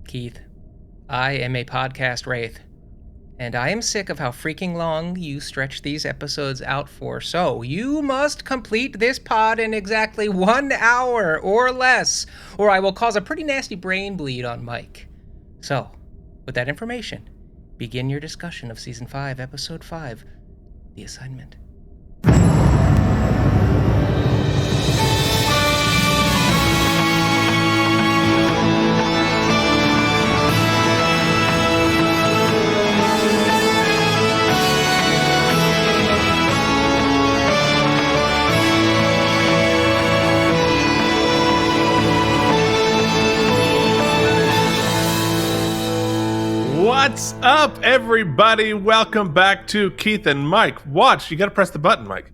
Keith. I am a podcast wraith, and I am sick of how freaking long you stretch these episodes out for. So you must complete this pod in exactly 1 hour or less, or I will cause a pretty nasty brain bleed on Mike. So, with that information, begin your discussion of Season 5, Episode 5, The Assignment. What's up, everybody? Welcome back to Keith and Mike. Watch, you gotta press the button, Mike.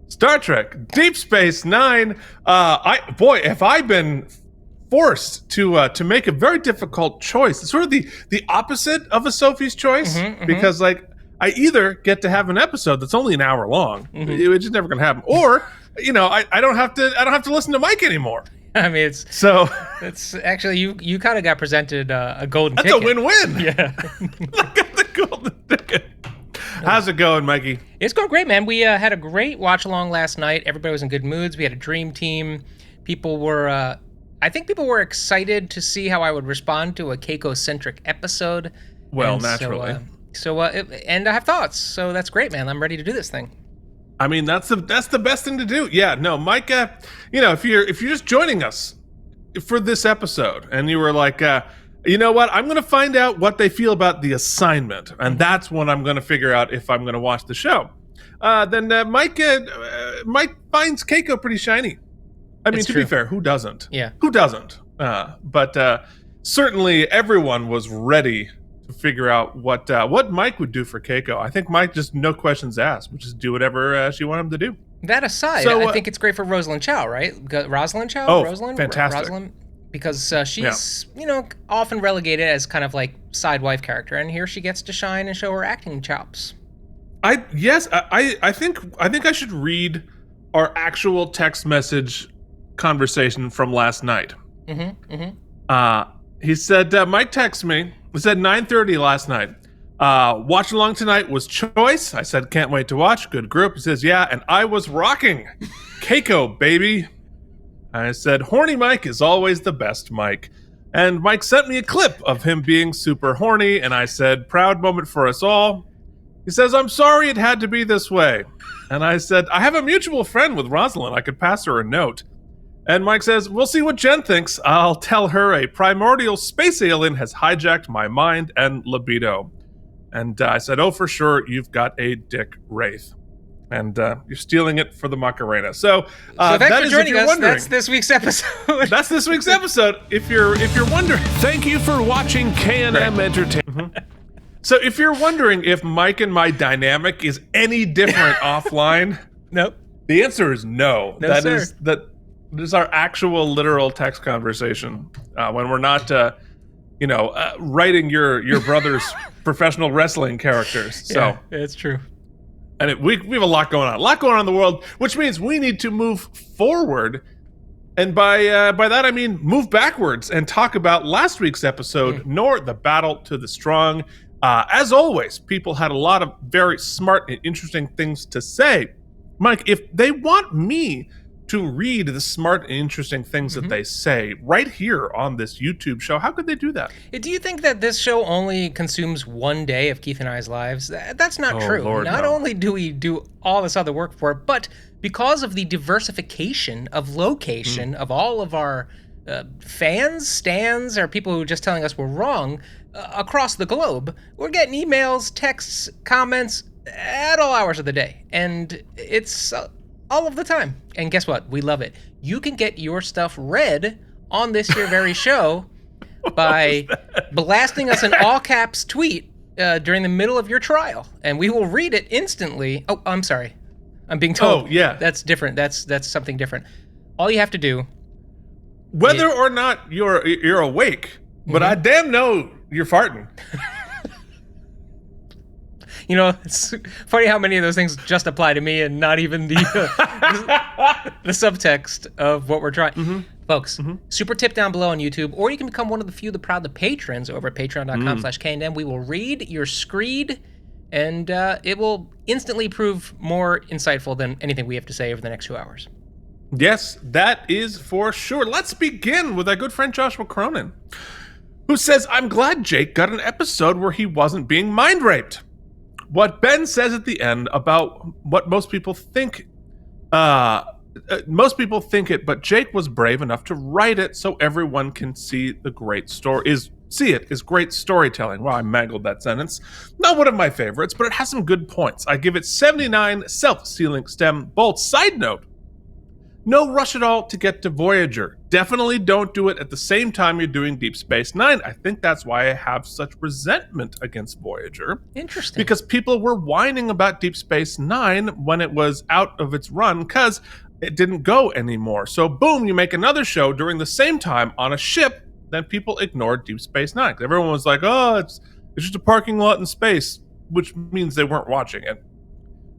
Star Trek, Deep Space Nine. Have I been forced to make a very difficult choice. It's sort of the opposite of a Sophie's Choice, because like I either get to have an episode that's only an hour long, which is never gonna happen, or I don't have to listen to Mike anymore. I mean, it's actually you kind of got presented a golden ticket. That's a win-win. Yeah. I got the golden ticket. How's it going, Mikey? It's going great, man. We had a great watch along last night. Everybody was in good moods. We had a dream team. People were, I think people were excited to see how I would respond to a Keiko-centric episode. Well, and naturally. And I have thoughts. So that's great, man. I'm ready to do this thing. I mean, that's the best thing to do. Yeah, no, Mike, if you're just joining us for this episode and you were like, you know what, I'm going to find out what they feel about The Assignment, and that's when I'm going to figure out if I'm going to watch the show. Then Mike finds Keiko pretty shiny. I mean, to be fair, who doesn't? Yeah. Who doesn't? But certainly everyone was ready to figure out what Mike would do for Keiko. I think Mike just no questions asked, would just do whatever she wanted him to do. That aside, I think it's great for Rosalind Chow, right? Rosalind Chow? Oh, Rosalind? fantastic. Because she's, often relegated as kind of like side wife character, and here she gets to shine and show her acting chops. I think I should read our actual text message conversation from last night. He said, Mike texted me. It said 9:30 last night. Watch along tonight was choice. I said, can't wait to watch. Good group. He says, yeah, and I was rocking. Keiko, baby. I said, horny Mike is always the best, Mike. And Mike sent me a clip of him being super horny, and I said, proud moment for us all. He says, I'm sorry it had to be this way. And I said, I have a mutual friend with Rosalind. I could pass her a note. And Mike says, we'll see what Jen thinks. I'll tell her a primordial space alien has hijacked my mind and libido. And I said, oh, for sure, you've got a dick wraith. And you're stealing it for the Macarena. So thanks for joining us. That's this week's episode. That's this week's episode. If you're wondering, thank you for watching K&M Entertainment. So if you're wondering if Mike and my dynamic is any different offline, nope. The answer is no. This is our actual literal text conversation when we're not, writing your brother's professional wrestling characters. So yeah, it's true. And we have a lot going on in the world, which means we need to move forward. And by that, I mean move backwards and talk about last week's episode, Nor the Battle to the Strong. As always, people had a lot of very smart and interesting things to say. Mike, if they want me to read the smart and interesting things that they say right here on this YouTube show, how could they do that? Do you think that this show only consumes 1 day of Keith and I's lives? That's not true. Lord, not no. only do we do all this other work for it, but because of the diversification of location of all of our fans, stans, or people who are just telling us we're wrong across the globe, we're getting emails, texts, comments at all hours of the day. And it's all of the time. And guess what? We love it. You can get your stuff read on this here very show by blasting us an all caps tweet during the middle of your trial. And we will read it instantly. Oh, I'm sorry. I'm being told. Oh, yeah. That's different. That's something different. All you have to do, whether or not you're awake, but I damn know you're farting. It's funny how many of those things just apply to me and not even the subtext of what we're trying. Folks, super tip down below on YouTube, or you can become one of the few, the proud, the patrons over at patreon.com/KNM. We will read your screed, and it will instantly prove more insightful than anything we have to say over the next 2 hours. Yes, that is for sure. Let's begin with our good friend Joshua Cronin, who says, I'm glad Jake got an episode where he wasn't being mind raped. What Ben says at the end about what most people think it, but Jake was brave enough to write it so everyone can see the great story is great storytelling. Wow, I mangled that sentence. Not one of my favorites, but it has some good points. I give it 79 self-sealing stem bolts. Side note, no rush at all to get to Voyager. Definitely don't do it at the same time you're doing Deep Space Nine. I think that's why I have such resentment against Voyager. Interesting. Because people were whining about Deep Space Nine when it was out of its run because it didn't go anymore. So boom, you make another show during the same time on a ship, then people ignored Deep Space Nine. Everyone was like, oh, it's just a parking lot in space, which means they weren't watching it.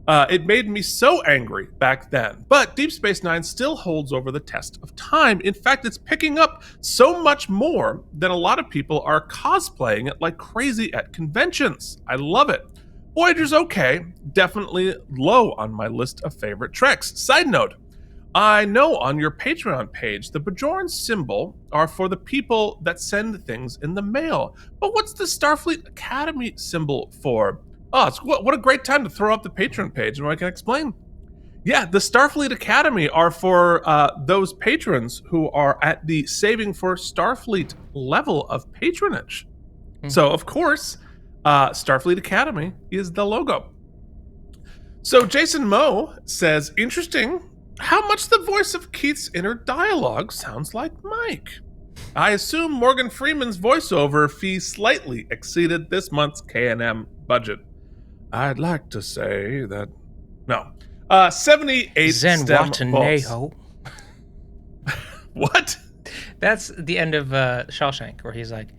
It made me so angry back then, but Deep Space Nine still holds over the test of time. In fact, it's picking up so much more that a lot of people are cosplaying it like crazy at conventions. I love it. Voyager's okay, definitely low on my list of favorite Treks. Side note, I know on your Patreon page, the Bajoran symbol are for the people that send things in the mail, but what's the Starfleet Academy symbol for? Oh, what a great time to throw up the Patreon page, and I can explain. Yeah, the Starfleet Academy are for those patrons who are at the Saving for Starfleet level of patronage. So, of course, Starfleet Academy is the logo. So, Jason Moe says, interesting how much the voice of Keith's inner dialogue sounds like Mike. I assume Morgan Freeman's voiceover fee slightly exceeded this month's K&M budget. I'd like to say that... No. 78 Zen stem Wataneho. What? That's the end of Shawshank, where he's like,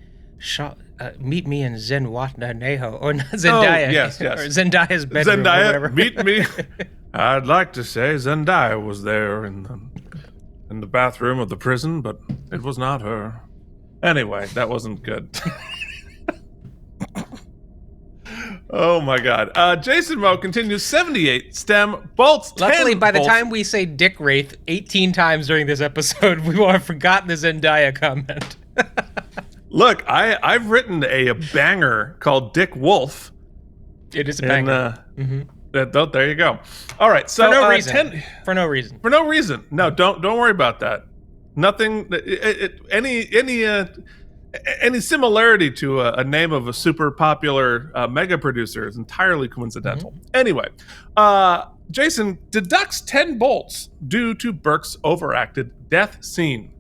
meet me in Zen Wataneho. Or not Zendaya. Oh, yes. Or Zendaya's bedroom. Zendaya, or whatever. meet me. I'd like to say Zendaya was there in the bathroom of the prison, but it was not her. Anyway, that wasn't good. Oh my God. Jason Moe continues 78 stem bolts. Luckily, by the bolts. time we say Dick Wraith 18 times during this episode, we will have forgotten the Zendaya comment. Look, I've written a banger called Dick Wolf. It is a banger. There you go. All right, so for no reason. For no reason. For no reason. No, don't worry about that. Nothing. Any similarity to a name of a super popular mega producer is entirely coincidental. Anyway, Jason deducts 10 bolts due to Burke's overacted death scene.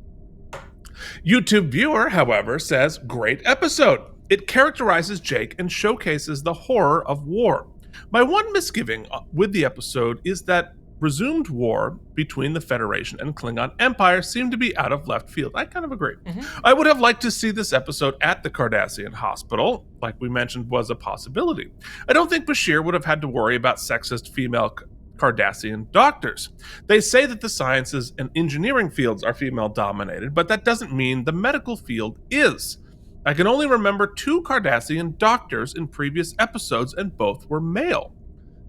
YouTube viewer, however, says, great episode. It characterizes Jake and showcases the horror of war. My one misgiving with the episode is that resumed war between the Federation and Klingon Empire seemed to be out of left field. I kind of agree. I would have liked to see this episode at the Cardassian hospital, like we mentioned was a possibility. I don't think Bashir would have had to worry about sexist female Cardassian doctors. They say that the sciences and engineering fields are female dominated, but that doesn't mean the medical field is. I can only remember 2 Cardassian doctors in previous episodes, and both were male.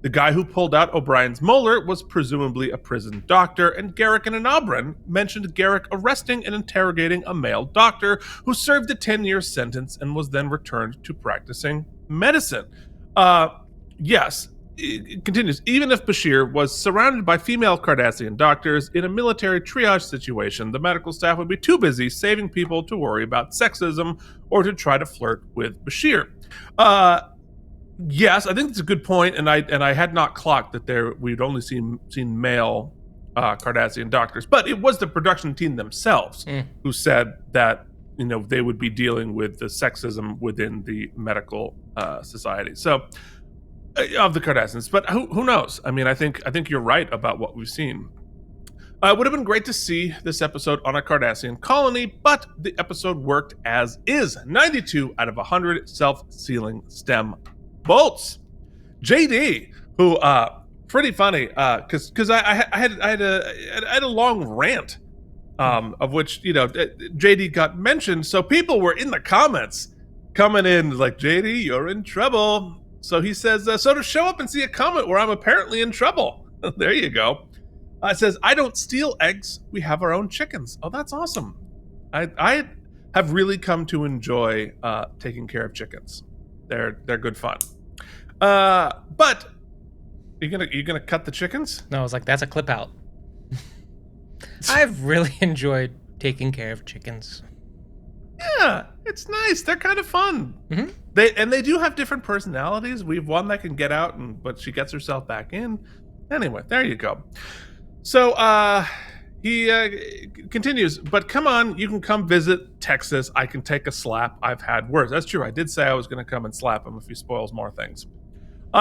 The guy who pulled out O'Brien's molar was presumably a prison doctor, and Garrick and Anabran mentioned Garrick arresting and interrogating a male doctor who served a 10-year sentence and was then returned to practicing medicine. Yes, it continues. Even if Bashir was surrounded by female Cardassian doctors in a military triage situation, the medical staff would be too busy saving people to worry about sexism or to try to flirt with Bashir. Yes, I think it's a good point, and I had not clocked that we'd only seen male Cardassian doctors, but it was the production team themselves who said that they would be dealing with the sexism within the medical society. So of the Cardassians, but who knows? I mean, I think you're right about what we've seen. It would have been great to see this episode on a Cardassian colony, but the episode worked as is. 92 out of 100 self-sealing stem bolts. JD, who pretty funny, because I had a long rant of which, JD got mentioned. So people were in the comments coming in like, JD, you're in trouble. So he says, so to show up and see a comment where I'm apparently in trouble. There you go. It says, I don't steal eggs. We have our own chickens. Oh, that's awesome. I have really come to enjoy taking care of chickens. They're good fun. But you gonna cut the chickens? No, I was like, that's a clip out. I've really enjoyed taking care of chickens. Yeah, it's nice. They're kind of fun. Mm-hmm. They do have different personalities. We have one that can get out, but she gets herself back in. Anyway, there you go. So he continues, but come on, you can come visit Texas. I can take a slap. I've had worse. That's true. I did say I was going to come and slap him if he spoils more things.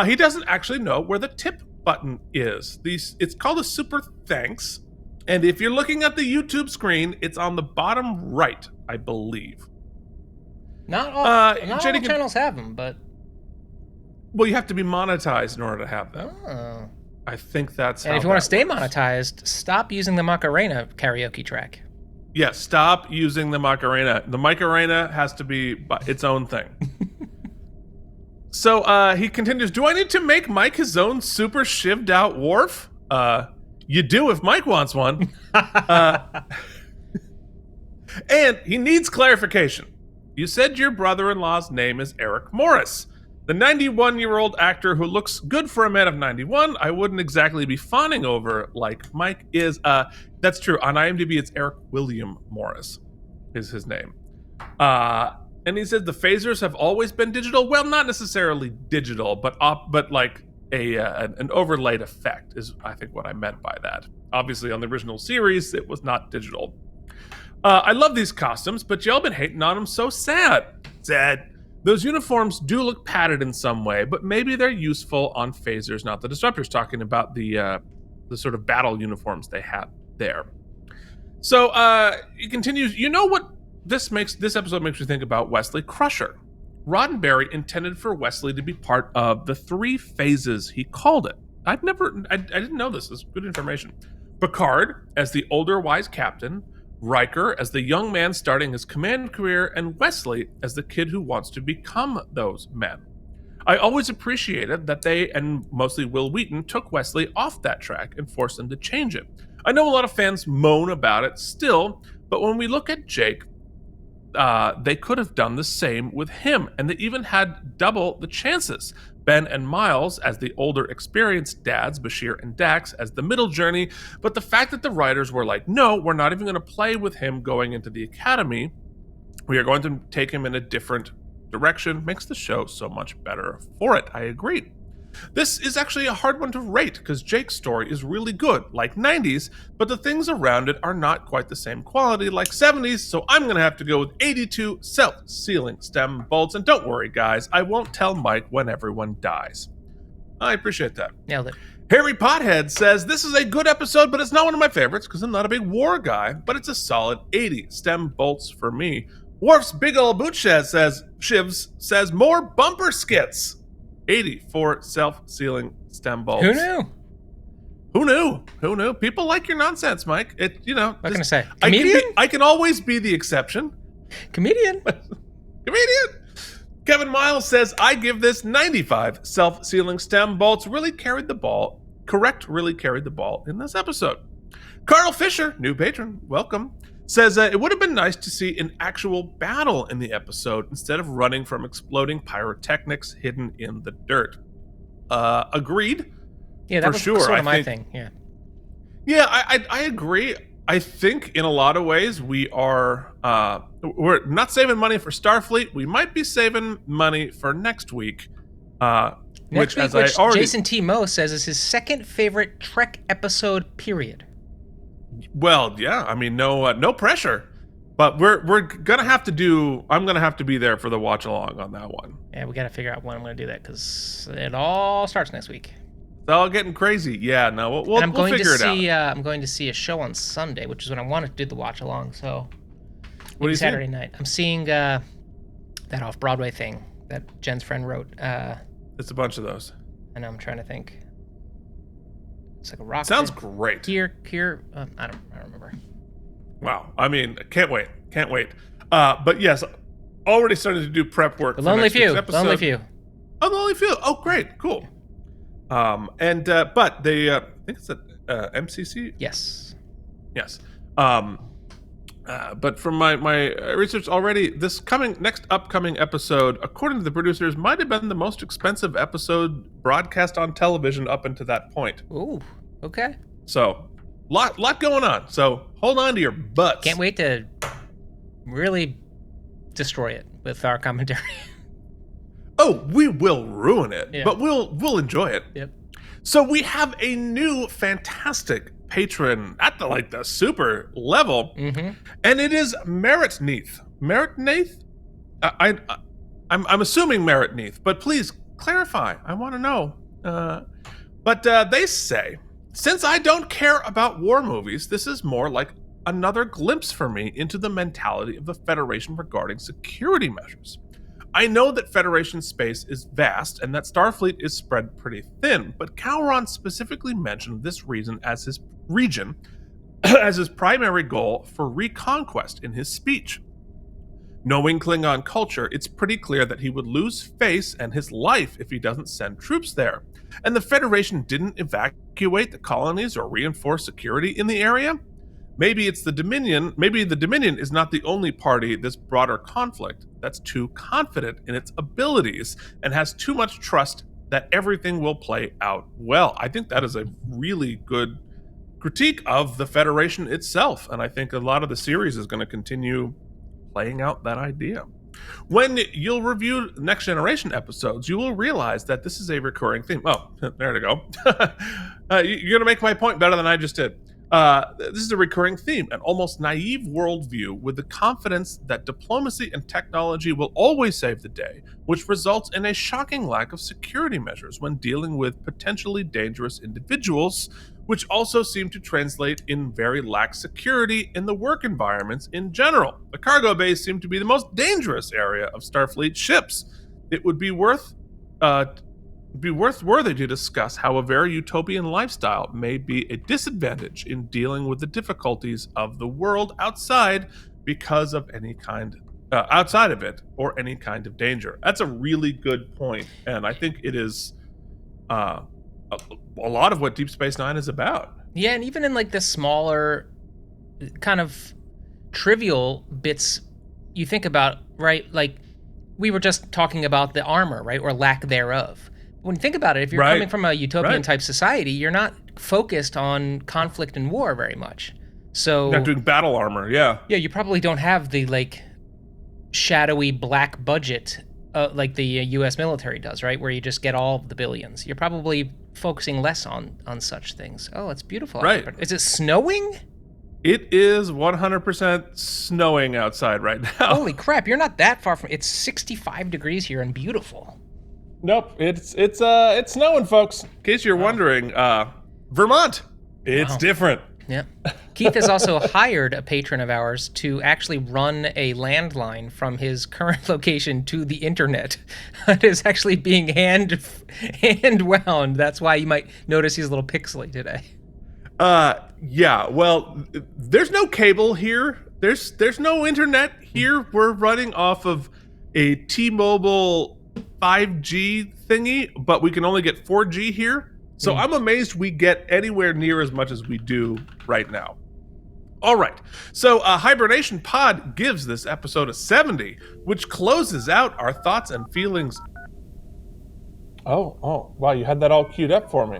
He doesn't actually know where the tip button is. It's called a super thanks. And if you're looking at the YouTube screen, it's on the bottom right, I believe. Not all channels have them, but... Well, you have to be monetized in order to have them. Oh. I think that's how. And if you want to stay monetized, stop using the Macarena karaoke track. Yeah, stop using the Macarena. The Macarena has to be its own thing. So he continues, do I need to make Mike his own super shivved out wharf? You do if Mike wants one. And he needs clarification. You said your brother-in-law's name is Eric Morris. The 91-year-old actor who looks good for a man of 91, I wouldn't exactly be fawning over like Mike is. That's true. On IMDb, it's Eric William Morris is his name. And he says the phasers have always been digital. Well, not necessarily digital, but like an overlaid effect is, I think, what I meant by that. Obviously, on the original series, it was not digital. I love these costumes, but y'all been hating on them so sad. Sad. Those uniforms do look padded in some way, but maybe they're useful on phasers, not the disruptors. Talking about the sort of battle uniforms they have there. So he continues. You know what this episode makes me think about? Wesley Crusher. Roddenberry intended for Wesley to be part of the 3 phases he called it. I didn't know this. This is good information. Picard as the older wise captain, Riker as the young man starting his command career, and Wesley as the kid who wants to become those men. I always appreciated that they, and mostly Will Wheaton, took Wesley off that track and forced him to change it. I know a lot of fans moan about it still, but when we look at Jake, they could have done the same with him, and they even had double the chances. Ben and Miles as the older experienced dads, Bashir and Dax as the middle journey, but the fact that the writers were like, no, we're not even going to play with him going into the academy. We are going to take him in a different direction, makes the show so much better for it. I agree. This is actually a hard one to rate because Jake's story is really good, like 90s, but the things around it are not quite the same quality like 70s, so I'm going to have to go with 82 self-sealing stem bolts. And don't worry, guys, I won't tell Mike when everyone dies. I appreciate that. Nailed it. Harry Pothead says, this is a good episode, but it's not one of my favorites because I'm not a big war guy, but it's a solid 80 stem bolts for me. Worf's big ol' boot Shivs says, more bumper skits. 80 for self-sealing stem bolts. Who knew? Who knew? People like your nonsense, Mike. What can I say? Comedian? I can always be the exception. Comedian. Kevin Miles says, I give this 95 self-sealing stem bolts. Really carried the ball in this episode. Carl Fisher, new patron, welcome, says it would have been nice to see an actual battle in the episode instead of running from exploding pyrotechnics hidden in the dirt. Agreed. Yeah, that was sort of my thing. Yeah, I agree. I think in a lot of ways we're not saving money for Starfleet. We might be saving money for next week. Which Jason T. Moe says is his second favorite Trek episode, period. Well, yeah, I mean, no pressure, but we're gonna have to do. I'm gonna have to be there for the watch along on that one. Yeah, we gotta figure out when I'm gonna do that because it all starts next week. It's all getting crazy. Yeah, no, we'll figure it out. I'm going to see a show on Sunday, which is when I wanted to do the watch along. So, what are you Saturday night? I'm seeing that off Broadway thing that Jen's friend wrote. It's a bunch of those. I know. I'm trying to think. It's like a rock. Sounds great. Kier. I don't remember. Wow. I mean, can't wait. Can't wait. But yes, already started to do prep work The for Lonely next week's Few. episode. Lonely Few. Oh, the Lonely Few. Oh, great. Cool. But they, I think it's at MCC. Yes. Yes. But from my research already, this next upcoming episode, according to the producers, might have been the most expensive episode broadcast on television up until that point. Ooh. Okay. So, lot going on. So hold on to your butts. Can't wait to really destroy it with our commentary. Oh, we will ruin it, Yeah. but we'll enjoy it. Yep. So we have a new fantastic patron at the super level, and it is Merit Neath. Merit Neath? I'm assuming Merit Neath, but please clarify. I want to know. But they say, since I don't care about war movies, this is more like another glimpse for me into the mentality of the Federation regarding security measures. I know that Federation space is vast and that Starfleet is spread pretty thin, but Cowron specifically mentioned this region as his primary goal for reconquest in his speech. Knowing Klingon culture, it's pretty clear that he would lose face and his life if he doesn't send troops there. And the Federation didn't evacuate the colonies or reinforce security in the area? Maybe it's the Dominion. Maybe the Dominion is not the only party this broader conflict that's too confident in its abilities and has too much trust that everything will play out well. I think that is a really good critique of the Federation itself, and I think a lot of the series is going to continue playing out that idea. When you'll review Next Generation episodes, you will realize that this is a recurring theme. Oh, there to go. You're going to make my point better than I just did. This is a recurring theme, an almost naive worldview with the confidence that diplomacy and technology will always save the day, which results in a shocking lack of security measures when dealing with potentially dangerous individuals, which also seem to translate in very lax security in the work environments in general. The cargo bays seem to be the most dangerous area of Starfleet ships. It would be worthy to discuss how a very utopian lifestyle may be a disadvantage in dealing with the difficulties of the world outside because of any kind outside of it or any kind of danger. That's a really good point, and I think it is a lot of what Deep Space Nine is about. Yeah, and even in like the smaller kind of trivial bits you think about, right? Like we were just talking about the armor, right? Or lack thereof. When you think about it, if you're coming from a utopian type society, you're not focused on conflict and war very much. So not doing battle armor, yeah. Yeah, you probably don't have the like shadowy black budget like the U.S. military does, right? Where you just get all the billions. You're probably focusing less on such things. Oh, it's beautiful. Right. Is it snowing? It is 100% snowing outside right now. Holy crap! You're not that far from. It's 65 degrees here and beautiful. Nope, it's snowing, folks. In case you're wondering, Vermont, it's different. Yeah. Keith has also hired a patron of ours to actually run a landline from his current location to the internet. It is actually being hand wound. That's why you might notice he's a little pixely today. Yeah. Well, there's no cable here. There's no internet here. We're running off of a T-Mobile 5G thingy, but we can only get 4G here. So I'm amazed we get anywhere near as much as we do right now. All right. So Hibernation Pod gives this episode a 70, which closes out our thoughts and feelings. Oh, wow. You had that all queued up for me.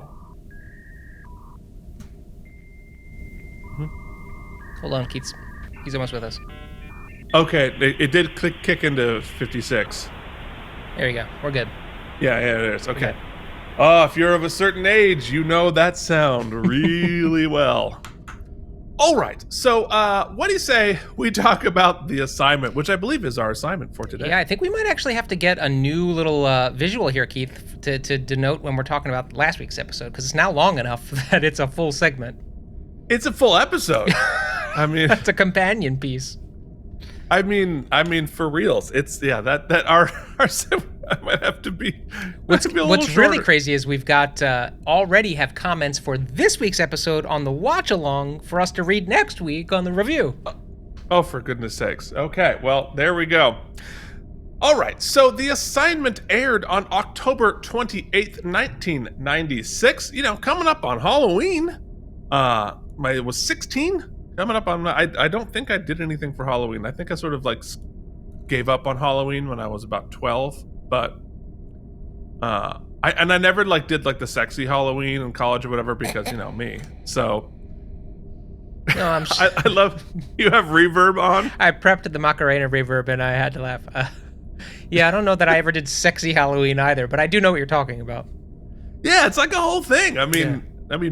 Hold on, Keith. He's almost with us. Okay. It did kick into 56. There you go. We're good. Yeah, it is. Okay. Oh, if you're of a certain age, you know that sound really well. All right. So, what do you say we talk about the assignment, which I believe is our assignment for today? Yeah, I think we might actually have to get a new little visual here, Keith, to denote when we're talking about last week's episode, because it's now long enough that it's a full segment. It's a full episode. I mean, it's a companion piece. I mean, for reals. It's that our I might have to be. What's a little really shorter. crazy is we've got already have comments for this week's episode on the watch along for us to read next week on the review. Oh, for goodness sakes. Okay, well, there we go. All right, so The Assignment aired on October 28th, 1996. You know, coming up on Halloween. It was 16? Coming up on... I don't think I did anything for Halloween. I think I sort of, like, gave up on Halloween when I was about 12. But, I never, like, did, like, the sexy Halloween in college or whatever because, you know, me. So... No, I love... You have reverb on? I prepped the Macarena reverb and I had to laugh. Yeah, I don't know that I ever did sexy Halloween either, but I do know what you're talking about. Yeah, it's like a whole thing. I mean,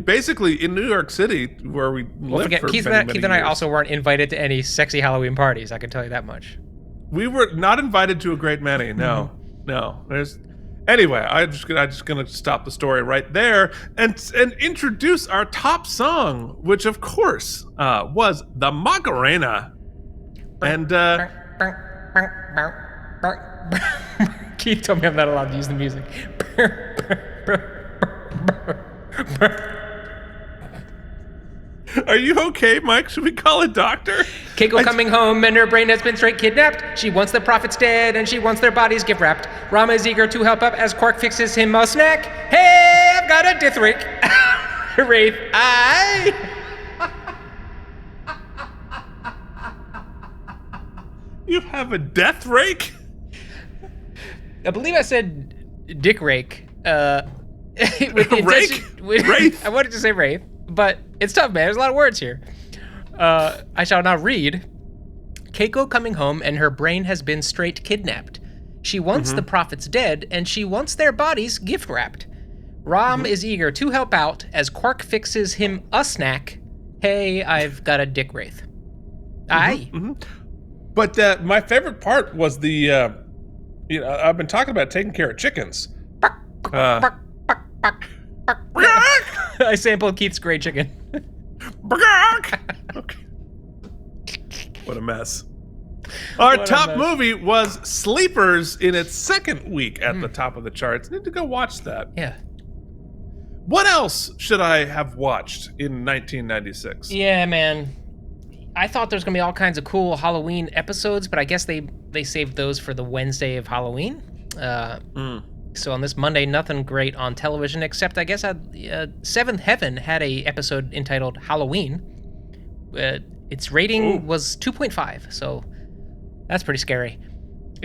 basically in New York City, where we lived for Keith many and I years, also weren't invited to any sexy Halloween parties. I can tell you that much. we were not invited to a great many. No. Anyway, I'm just gonna stop the story right there and introduce our top song, which of course was the Macarena, and Keith told me I'm not allowed to use the music. Are you okay, Mike? Should we call a doctor? Keiko coming home and her brain has been straight kidnapped. She wants the prophets dead and she wants their bodies gift wrapped. Rama is eager to help up as Quark fixes him a snack. Hey, I've got a death rake. Wraith, You have a death rake? I believe I said dick rake. Rake? Wraith? I wanted to say wraith, but it's tough, man. There's a lot of words here. I shall now read. Keiko coming home and her brain has been straight kidnapped. She wants the prophets dead and she wants their bodies gift wrapped. Rom is eager to help out as Quark fixes him a snack. Hey, I've got a dick wraith. Aye. But my favorite part was the, I've been talking about taking care of chickens. I sampled Keith's Grey Chicken. Okay. What a mess. Our top movie was Sleepers in its second week at the top of the charts. Need to go watch that. Yeah. What else should I have watched in 1996? Yeah, man. I thought there was going to be all kinds of cool Halloween episodes, but I guess they saved those for the Wednesday of Halloween. So on this Monday, nothing great on television, except I guess Seventh Heaven had a episode entitled Halloween. Its rating was 2.5, so that's pretty scary.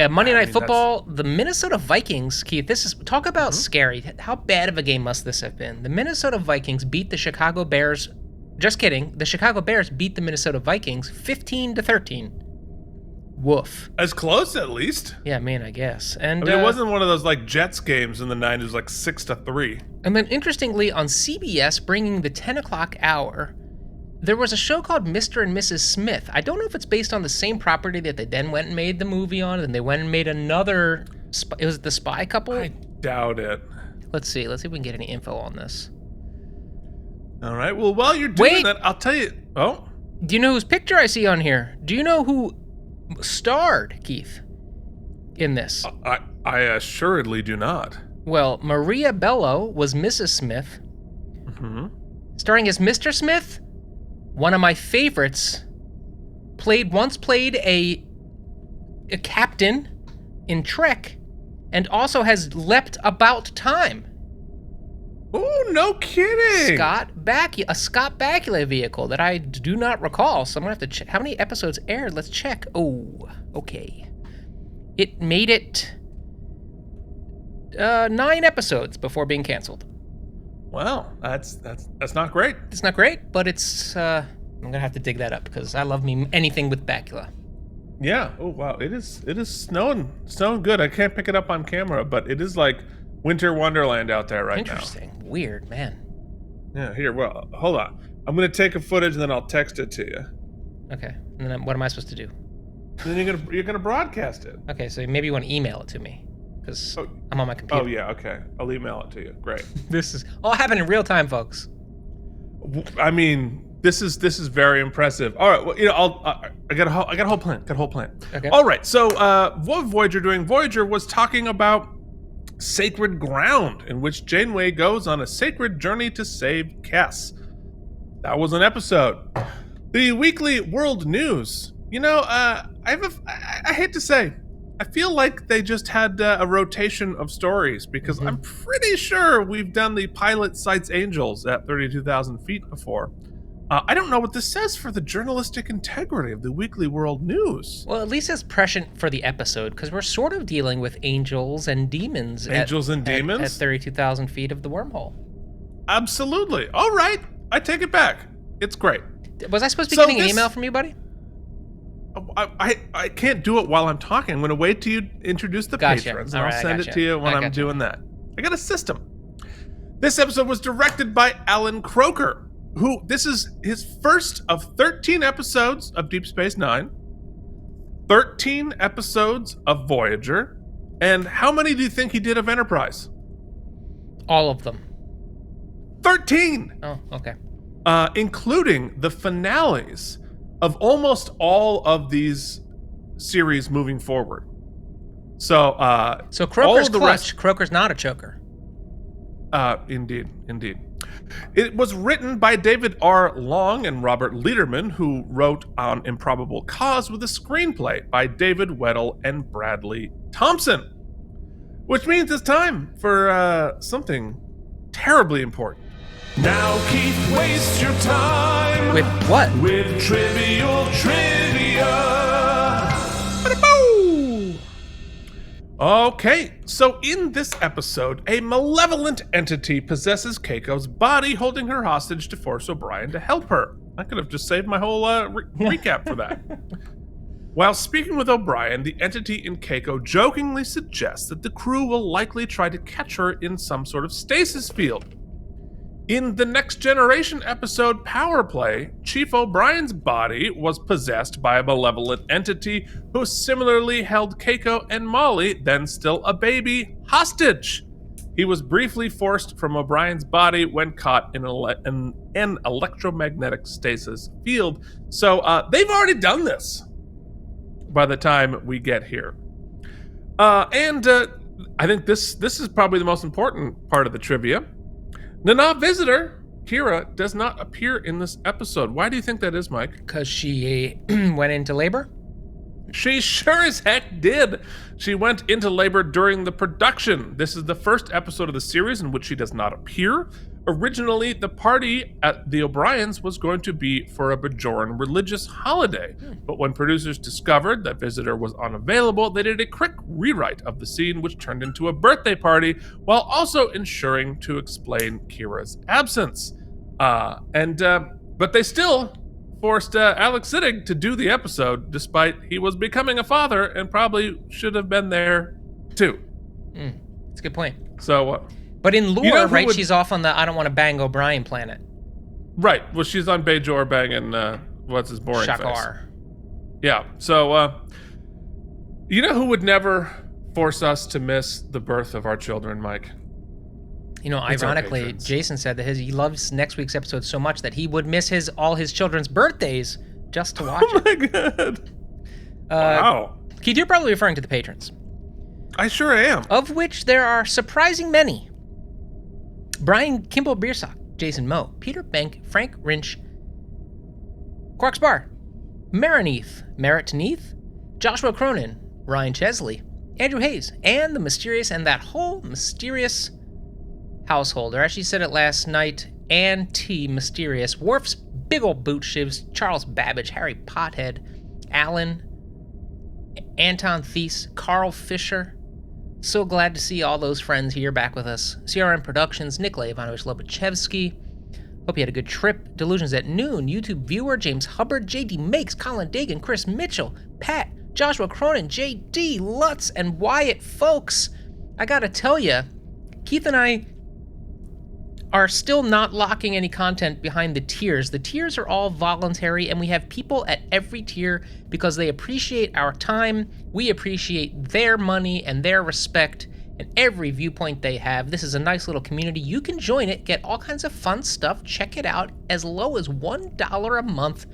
Monday Night Football, the Minnesota Vikings, Keith, talk about scary. How bad of a game must this have been? The Minnesota Vikings beat the Chicago Bears. Just kidding. The Chicago Bears beat the Minnesota Vikings 15-13. Woof. As close, at least. Yeah, man, I guess. And it wasn't one of those like Jets games in the 90s, like 6-3. And then, interestingly, on CBS, bringing the 10 o'clock hour, there was a show called Mr. and Mrs. Smith. I don't know if it's based on the same property that they then went and made the movie on, and they went and made another. It was the Spy Couple. I doubt it. Let's see if we can get any info on this. All right. Well, while you're doing that, I'll tell you. Oh. Do you know whose picture I see on here? Do you know who starred, Keith, in this? I assuredly do not. Well, Maria Bello was Mrs. Smith. Starring as Mr. Smith, one of my favorites, once played a captain in Trek, and also has leapt about time. Oh, no kidding! Scott Bakula vehicle that I do not recall, so I'm gonna have to check. How many episodes aired? Let's check. Oh, okay. It made it 9 episodes before being canceled. Wow, that's not great. It's not great, but it's I'm gonna have to dig that up because I love me anything with Bakula. Yeah. Oh wow, it is snowing good. I can't pick it up on camera, but it is like Winter Wonderland out there right now. Interesting. Weird, man. Yeah, here, well, hold on. I'm going to take a footage and then I'll text it to you. Okay. And then what am I supposed to do? Then you're gonna broadcast it. Okay, so maybe you want to email it to me because I'm on my computer. Oh yeah, okay. I'll email it to you. Great. This is all happening in real time, folks. I mean, this is very impressive. All right, well, I got a whole plan. Okay. All right, so what was Voyager doing? Voyager was talking about Sacred Ground, in which Janeway goes on a sacred journey to save Kes. That was an episode. The weekly world news. I hate to say, I feel like they just had a rotation of stories because I'm pretty sure we've done the pilot sights angels at 32,000 feet before. I don't know what this says for the journalistic integrity of the weekly world news. Well, at least it's prescient for the episode, because we're sort of dealing with angels and demons. Angels and demons? At 32,000 feet of the wormhole. Absolutely. All right. I take it back. It's great. Was I supposed to be getting an email from you, buddy? I can't do it while I'm talking. I'm going to wait till you introduce the patrons, and I'll send it to you when I'm doing that. I got a system. This episode was directed by Alan Croker, who, this is his first of 13 episodes of Deep Space Nine, 13 episodes of Voyager, and how many do you think he did of Enterprise? All of them. 13! Oh, okay. Including the finales of almost all of these series moving forward. So Croker's clutch. Croker's not a choker. Indeed. It was written by David R. Long and Robert Lederman, who wrote on Improbable Cause, with a screenplay by David Weddle and Bradley Thompson. Which means it's time for something terribly important. Now, Keith, waste your time. With what? With trivial trivia. Okay, so in this episode, a malevolent entity possesses Keiko's body, holding her hostage to force O'Brien to help her. I could have just saved my whole recap for that. While speaking with O'Brien, the entity in Keiko jokingly suggests that the crew will likely try to catch her in some sort of stasis field. In the Next Generation episode Power Play, Chief O'Brien's body was possessed by a malevolent entity who similarly held Keiko and Molly, then still a baby, hostage. He was briefly forced from O'Brien's body when caught in an electromagnetic stasis field. So they've already done this by the time we get here. And I think this is probably the most important part of the trivia. Nana visitor, Kira, does not appear in this episode. Why do you think that is, Mike? Because she went into labor? She sure as heck did. She went into labor during the production. This is the first episode of the series in which she does not appear. Originally, the party at the O'Briens was going to be for a Bajoran religious holiday. But when producers discovered that Visitor was unavailable, they did a quick rewrite of the scene, which turned into a birthday party, while also ensuring to explain Kira's absence. But they still forced Alex Siddig to do the episode, despite he was becoming a father and probably should have been there too. That's a good point. So, but in lore, right, she's off on the I don't want to bang O'Brien planet. Right. Well, she's on Bajor banging, what's his boring Shakar. face? Yeah. So, you know who would never force us to miss the birth of our children, Mike? You know, ironically, Jason said that he loves next week's episode so much that he would miss all his children's birthdays just to watch it. Oh my god. Wow. Keith, you're probably referring to the patrons. I sure am. Of which there are surprising many. Brian Kimball Beersock, Jason Moe, Peter Bank, Frank Rinch, Quarks Bar, Merrit Neath, Joshua Cronin, Ryan Chesley, Andrew Hayes, and the mysterious and that whole mysterious household, or as she said it last night, Ann T. Mysterious, Worf's Big Ol' Boot Shivs, Charles Babbage, Harry Pothead, Alan, Anton Thies, Carl Fisher. So glad to see all those friends here back with us. CRM Productions, Nikolai Ivanovich Lobachevsky. Hope you had a good trip. Delusions at Noon, YouTube viewer, James Hubbard, JD Makes, Colin Dagan, Chris Mitchell, Pat, Joshua Cronin, JD Lutz, and Wyatt Folks. I gotta tell you, Keith and I are still not locking any content behind the tiers. The tiers are all voluntary, and we have people at every tier because they appreciate our time, we appreciate their money and their respect, and every viewpoint they have. This is a nice little community. You can join it, get all kinds of fun stuff, check it out, as low as $1 a month,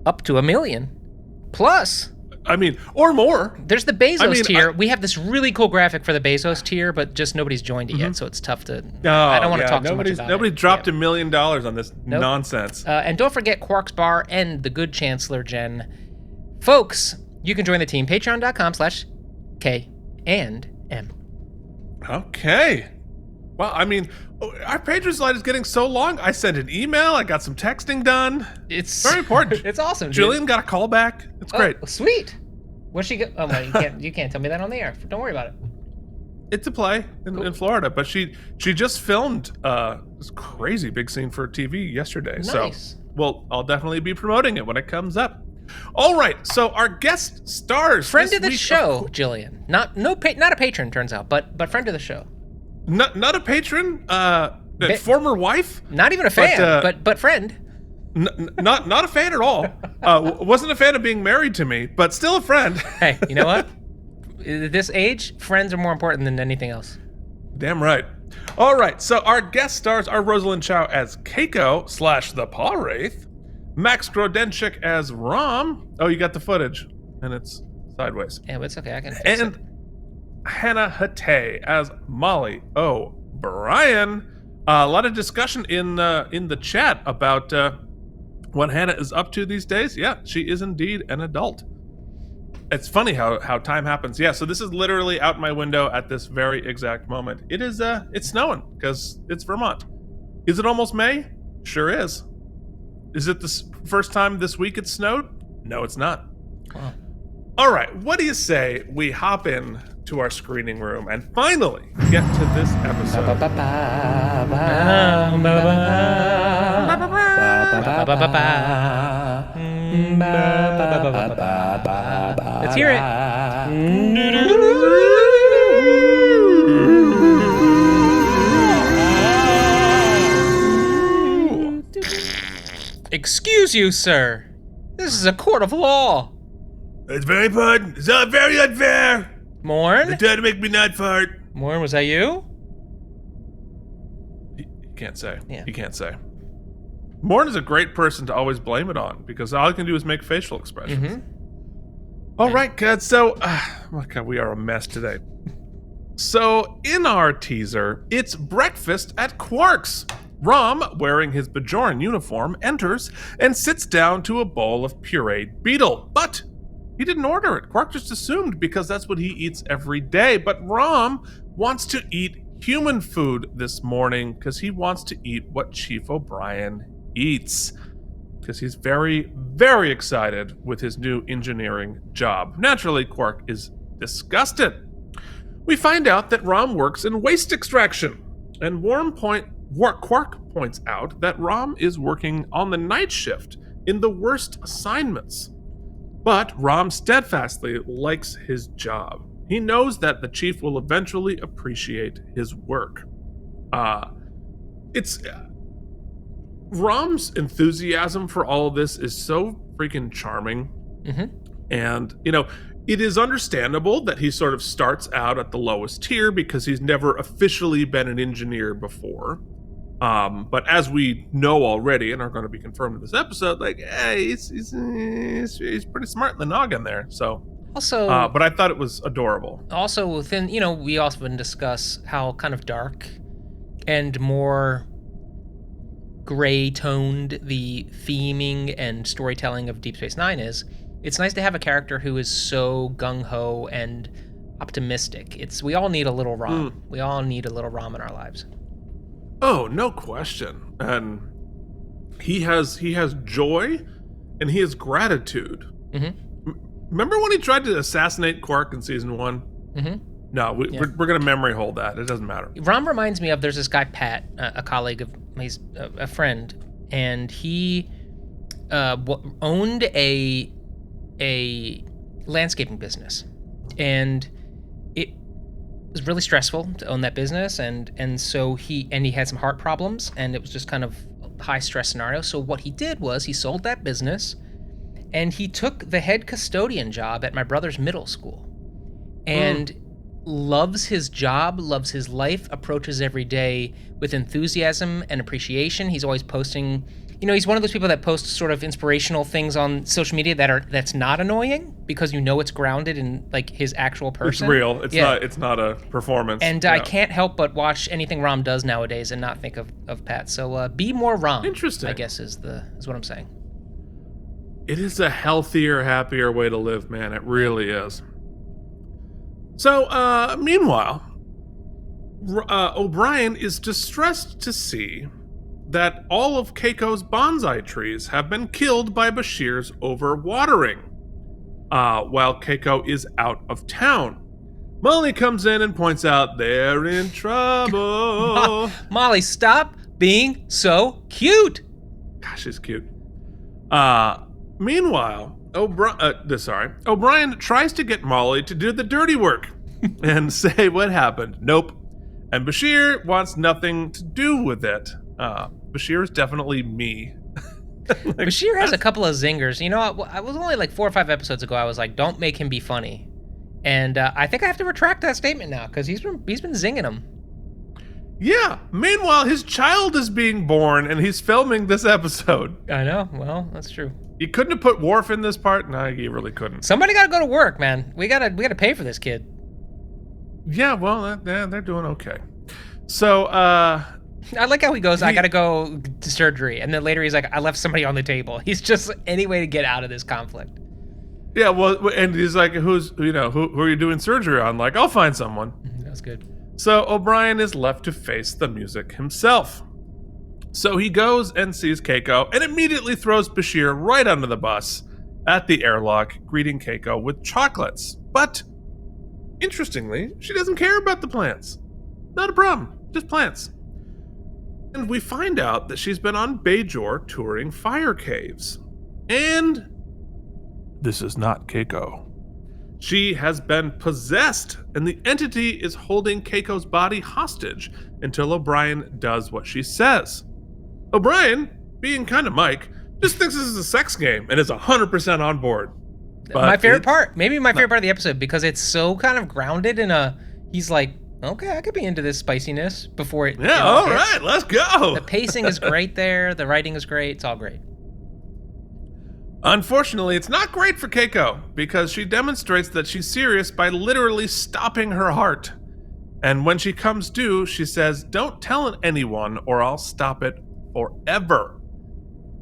up to $1 million. Plus, I mean, or more. There's the Bezos tier. We have this really cool graphic for the Bezos tier, but just nobody's joined it yet, so it's tough to. I don't want to talk too much about it. Nobody dropped $1 million on this nonsense. And don't forget Quark's Bar and the good Chancellor Jen. Folks, you can join the team, patreon.com/K&M. Okay. Well, I mean, our Patreon slide is getting so long. I sent an email. I got some texting done. It's very important. It's awesome, dude. Julian got a call back. It's great. Sweet. What's she go? Oh, well, you can't tell me that on the air. Don't worry about it. It's a play in Florida, but she just filmed this crazy big scene for TV yesterday. Nice. So, I'll definitely be promoting it when it comes up. All right, so our guest stars, friend of the show, Jillian. Not a patron, turns out, but friend of the show. Not a patron, former wife. Not even a fan, but friend. Not a fan at all. Wasn't a fan of being married to me, but still a friend. Hey, you know what? At this age, friends are more important than anything else. Damn right. All right, so our guest stars are Rosalind Chow as Keiko / the Paw Wraith, Max Grodenchik as Rom. Oh, you got the footage, and it's sideways. Yeah, but it's okay. I can fix it. Hannah Hatay as Molly O'Brien. A lot of discussion in the chat about what Hannah is up to these days. Yeah, she is indeed an adult. It's funny how time happens. Yeah, so this is literally out my window at this very exact moment. It is it's snowing because it's Vermont. Is it almost May? Sure is. Is it the first time this week it snowed? No, it's not. Wow. All right, what do you say we hop in to our screening room and finally get to this episode? Let's hear it. Excuse you, sir. This is a court of law. It's very important. It's not very unfair. Morn? They tried to make me not fart. Morn, was that you? He can't say. Yeah. He can't say. Morn is a great person to always blame it on because all he can do is make facial expressions. Mm-hmm. All right, kids. So, oh God, we are a mess today. So, in our teaser, it's breakfast at Quark's. Rom, wearing his Bajoran uniform, enters and sits down to a bowl of pureed beetle. But he didn't order it. Quark just assumed because that's what he eats every day. But Rom wants to eat human food this morning because he wants to eat what Chief O'Brien eats. Because he's very, very excited with his new engineering job. Naturally, Quark is disgusted. We find out that Rom works in waste extraction. And Quark points out that Rom is working on the night shift in the worst assignments. But Rom steadfastly likes his job. He knows that the chief will eventually appreciate his work. Rom's enthusiasm for all of this is so freaking charming. Mm-hmm. And, it is understandable that he sort of starts out at the lowest tier because he's never officially been an engineer before. But as we know already and are going to be confirmed in this episode, he's pretty smart in the noggin there. So also, but I thought it was adorable. Also, within we often discuss how kind of dark and more gray-toned the theming and storytelling of Deep Space Nine is. It's nice to have a character who is so gung-ho and optimistic. We all need a little Rom. We all need a little Rom in our lives. Oh, no question. And he has joy and he has gratitude. Mm-hmm. Remember when he tried to assassinate Quark in season 1? Mm-hmm. No, we're going to memory hold that. It doesn't matter. Rom reminds me of, there's this guy, Pat, a colleague of, he's a friend, and he owned a landscaping business. And it was really stressful to own that business, and so he had some heart problems, and it was just kind of a high stress scenario. So what he did was he sold that business, and he took the head custodian job at my brother's middle school, and loves his job, loves his life, approaches every day with enthusiasm and appreciation. He's always posting, he's one of those people that posts sort of inspirational things on social media that's not annoying because it's grounded in like his actual person. It's real. It's not a performance. And I can't help but watch anything Rom does nowadays and not think of Pat. So be more Rom. Interesting. I guess is what I'm saying. It is a healthier, happier way to live, man. It really is. So, meanwhile, O'Brien is distressed to see that all of Keiko's bonsai trees have been killed by Bashir's overwatering, while Keiko is out of town. Molly comes in and points out they're in trouble. Molly, stop being so cute. Gosh, she's cute. Meanwhile, O'Brien tries to get Molly to do the dirty work and say what happened. Nope. And Bashir wants nothing to do with it. Bashir is definitely me. Bashir has a couple of zingers. I was only like 4 or 5 episodes ago. I was like, don't make him be funny. And I think I have to retract that statement now because he's been zinging him. Yeah. Meanwhile, his child is being born and he's filming this episode. I know. Well, that's true. You couldn't have put Worf in this part? No, you really couldn't. Somebody got to go to work, man. We gotta pay for this kid. Yeah, well, they're doing okay. So, I like how he goes, I gotta go to surgery. And then later he's like, I left somebody on the table. He's just any way to get out of this conflict. Yeah, well, and he's like, who are you doing surgery on? Like, I'll find someone. That's good. So O'Brien is left to face the music himself. So he goes and sees Keiko and immediately throws Bashir right under the bus at the airlock, greeting Keiko with chocolates. But, interestingly, she doesn't care about the plants. Not a problem, just plants. And we find out that she's been on Bajor touring fire caves. And this is not Keiko. She has been possessed, and the entity is holding Keiko's body hostage until O'Brien does what she says. O'Brien, being kind of Mike, just thinks this is a sex game and is 100% on board. But my favorite part, maybe my favorite part of the episode, because it's so kind of grounded in he's like, okay, I could be into this spiciness before it. Yeah, all right, let's go. The pacing is great there. The writing is great. It's all great. Unfortunately, it's not great for Keiko because she demonstrates that she's serious by literally stopping her heart. And when she comes due, she says, "Don't tell anyone or I'll stop it forever."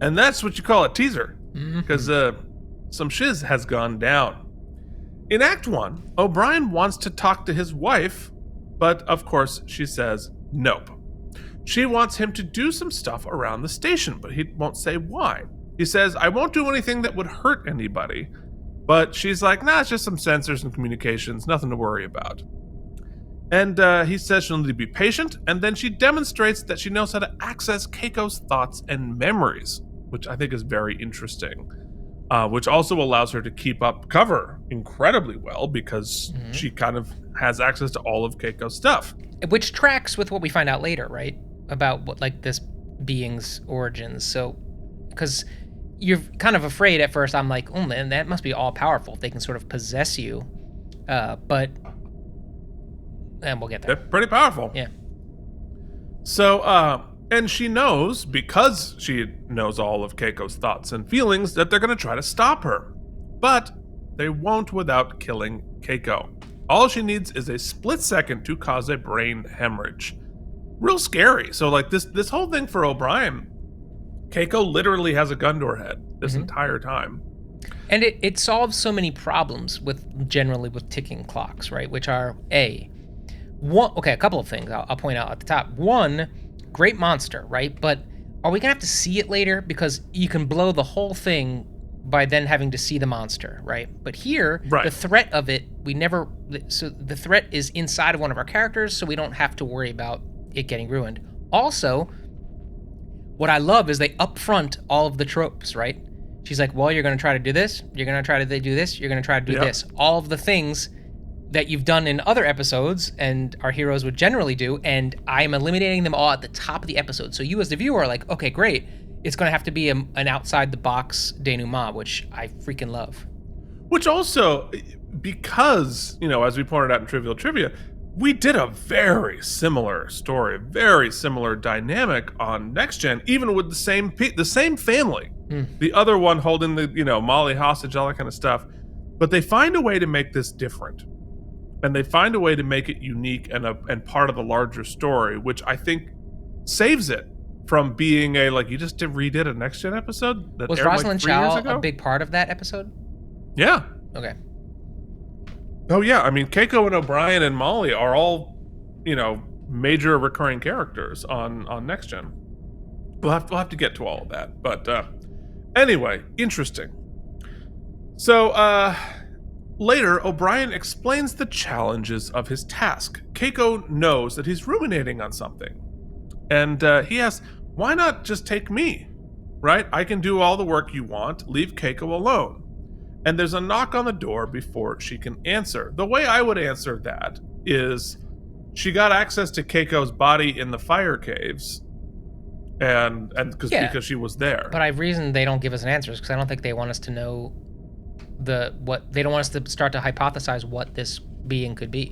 And that's what you call a teaser because some shiz has gone down. In Act 1, O'Brien wants to talk to his wife, but of course she says nope. She wants him to do some stuff around the station, but he won't say why. He says, "I won't do anything that would hurt anybody." But she's like, "Nah, it's just some sensors and communications, nothing to worry about." And he says she'll need to be patient, and then she demonstrates that she knows how to access Keiko's thoughts and memories, which I think is very interesting. Which also allows her to keep up cover incredibly well because she kind of has access to all of Keiko's stuff. Which tracks with what we find out later, right? About what this being's origins. So, because you're kind of afraid at first, I'm like, oh man, that must be all powerful. They can sort of possess you. And we'll get there. They're pretty powerful. Yeah. So, and she knows, because she knows all of Keiko's thoughts and feelings, that they're going to try to stop her. But they won't without killing Keiko. All she needs is a split second to cause a brain hemorrhage. Real scary. So, this whole thing for O'Brien, Keiko literally has a gun to her head this entire time. And it solves so many problems generally with ticking clocks, right? Which are a couple of things I'll point out at the top. One, great monster, right? But are we gonna have to see it later? Because you can blow the whole thing by then having to see the monster, right? But here, the threat of it, so the threat is inside of one of our characters, so we don't have to worry about it getting ruined. Also, what I love is they upfront all of the tropes, right? She's like, well, you're going to try to do this. You're going to try to do this. You're going to try to do this. All of the things that you've done in other episodes and our heroes would generally do. And I'm eliminating them all at the top of the episode. So you as the viewer are like, okay, great. It's going to have to be an outside the box denouement, which I freaking love. Which also, because, as we pointed out in Trivial Trivia, we did a very similar story, very similar dynamic on Next Gen, even with the same family. The other one holding the, Molly hostage, all that kind of stuff. But they find a way to make this different. And they find a way to make it unique and part of the larger story, which I think saves it from being you just redid a Next Gen episode that was aired Rosalind 3 years Chow ago? a big part of that episode? Yeah. Okay. Oh yeah, I mean Keiko and O'Brien and Molly are all, major recurring characters on Next Gen. We'll have to get to all of that, but anyway, interesting. So later, O'Brien explains the challenges of his task. Keiko knows that he's ruminating on something, and he asks, "Why not just take me? Right? I can do all the work you want. Leave Keiko alone." And there's a knock on the door before she can answer. The way I would answer that is she got access to Keiko's body in the fire caves, and because she was there. But I reason they don't give us an answer because I don't think they want us to know they don't want us to start to hypothesize what this being could be.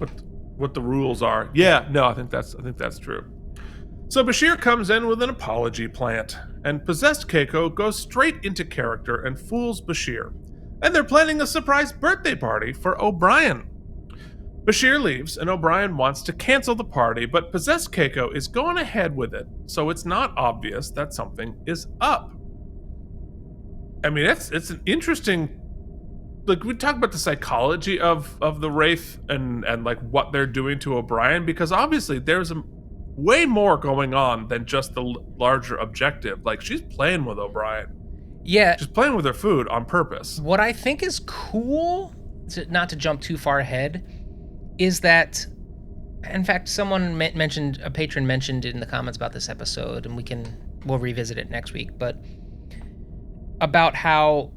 What the rules are. Yeah, no, I think that's true. So Bashir comes in with an apology plant, and possessed Keiko goes straight into character and fools Bashir. And they're planning a surprise birthday party for O'Brien. Bashir leaves, and O'Brien wants to cancel the party, but possessed Keiko is going ahead with it, so it's not obvious that something is up. I mean, it's an interesting... we talk about the psychology of the Wraith and what they're doing to O'Brien, because obviously there's way more going on than just the larger objective. She's playing with O'Brien. Yeah. Just playing with her food on purpose. What I think is cool, not to jump too far ahead, is that, in fact, a patron mentioned in the comments about this episode, and we'll revisit it next week, but about how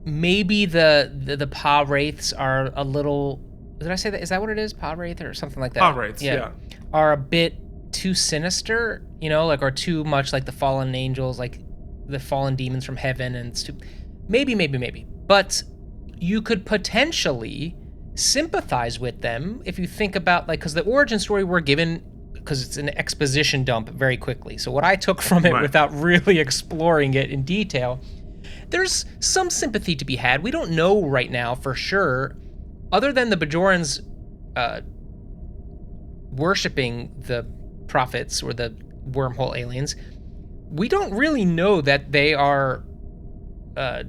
maybe the Pa Wraiths are a little, did I say that? Is that what it is? Pa Wraith or something like that? Pa Wraiths, yeah. Are a bit too sinister, or too much like the fallen angels, the fallen demons from heaven, and it's too... Maybe. But you could potentially sympathize with them if you think about, because the origin story we're given, because it's an exposition dump very quickly. So what I took from it without really exploring it in detail, there's some sympathy to be had. We don't know right now for sure, other than the Bajorans worshipping the prophets or the wormhole aliens, we don't really know that they are, oh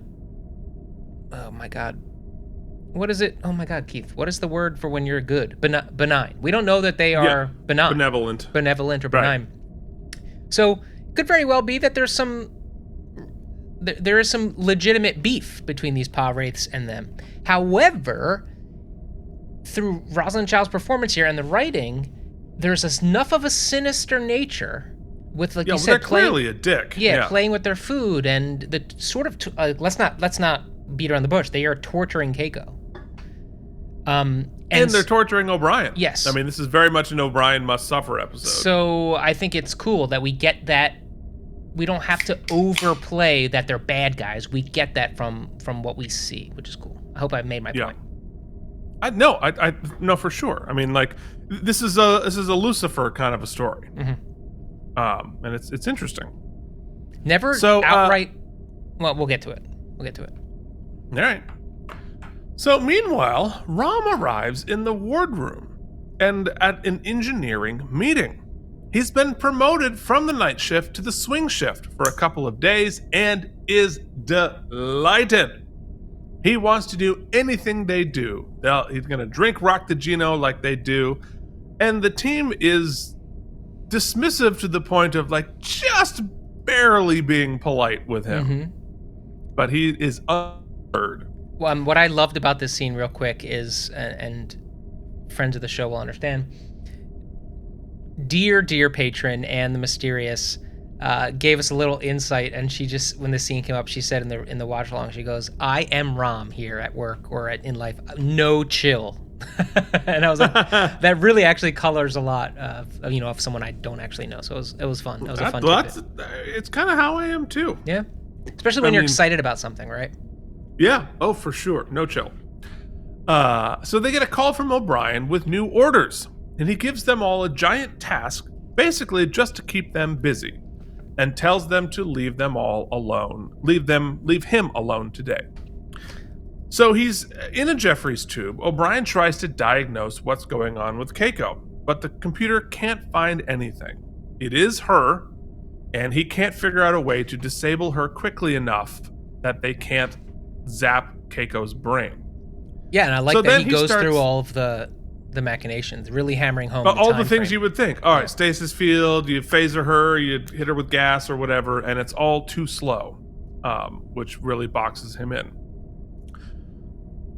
my God. What is it? Oh my God, Keith. What is the word for when you're good? Benign. We don't know that they are benign. Benevolent or benign. Right. So, could very well be that there is some legitimate beef between these Pa Wraiths and them. However, through Rosalind Chow's performance here and the writing, there's enough of a sinister nature with, you said, they're clearly a dick. Yeah, playing with their food and the sort of let's not beat around the bush. They are torturing Keiko. And they're torturing O'Brien. Yes. I mean, this is very much an O'Brien must suffer episode. So I think it's cool that we get that. We don't have to overplay that they're bad guys. We get that from what we see, which is cool. I hope I've made my point. I no, for sure. I mean, this is a Lucifer kind of a story. Mm-hmm. And it's interesting. Never outright. Well, we'll get to it. All right. So meanwhile, Ram arrives in the wardroom and at an engineering meeting. He's been promoted from the night shift to the swing shift for a couple of days and is delighted. He wants to do anything they do. He's going to drink Rock the Gino like they do. And the team is dismissive to the point of just barely being polite with him. Mm-hmm. But he is unheard. Well, what I loved about this scene real quick is, and friends of the show will understand, dear patron and the mysterious gave us a little insight, and she just, when the scene came up, she said in the watch along, she goes, "I am Ram here at work or in life, no chill." And I was like, that really actually colors a lot of someone I don't actually know. So it was fun. It was a fun tidbit. It's kind of how I am too. Yeah, especially when you're excited about something, right? Yeah. Oh, for sure. No chill. So they get a call from O'Brien with new orders. and he gives them all a giant task, basically just to keep them busy, and tells them to leave them all alone. Leave him alone today. So he's in a Jeffries tube. O'Brien tries to diagnose what's going on with Keiko, but the computer can't find anything. It is her, and he can't figure out a way to disable her quickly enough that they can't zap Keiko's brain. Yeah, and I like So that then he he goes starts- through all of the machinations, really hammering home All the time things frame. you would think. All right, stasis field, you phaser her, you hit her with gas or whatever, and it's all too slow, which really boxes him in.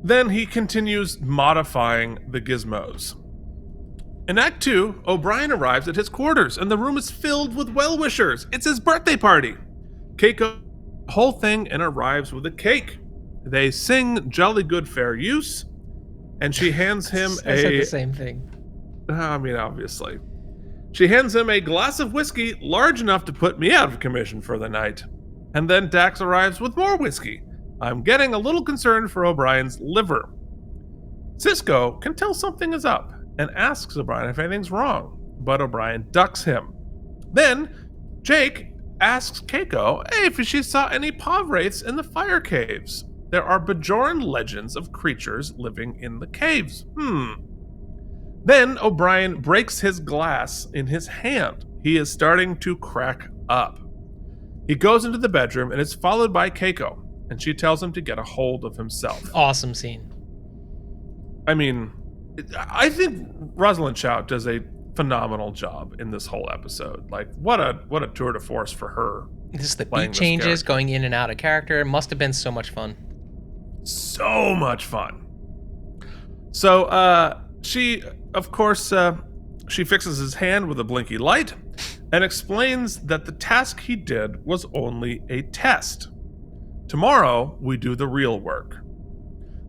Then he continues modifying the gizmos. In Act 2, O'Brien arrives at his quarters, and the room is filled with well-wishers. It's his birthday party. Keiko the whole thing and arrives with a cake. They sing Jolly Good Fair Use, and she hands him I said the same thing. I mean, obviously. She hands him a glass of whiskey large enough to put me out of commission for the night. And then Dax arrives with more whiskey. I'm getting a little concerned for O'Brien's liver. Cisco can tell something is up and asks O'Brien if anything's wrong, but O'Brien ducks him. Then Jake asks Keiko if she saw any paw wraiths in the fire caves. There are Bajoran legends of creatures living in the caves. Then O'Brien breaks his glass in his hand. He is starting to crack up. He goes into the bedroom and is followed by Keiko, and she tells him to get a hold of himself. Awesome scene. I mean, I think Rosalind Chow does a phenomenal job in this whole episode. Like, what a tour de force for her. This the playing beat this changes, character. going in and out of character. It must have been so much fun. So much fun. So she, of course, she fixes his hand with a blinky light and explains that the task he did was only a test. Tomorrow, we do the real work.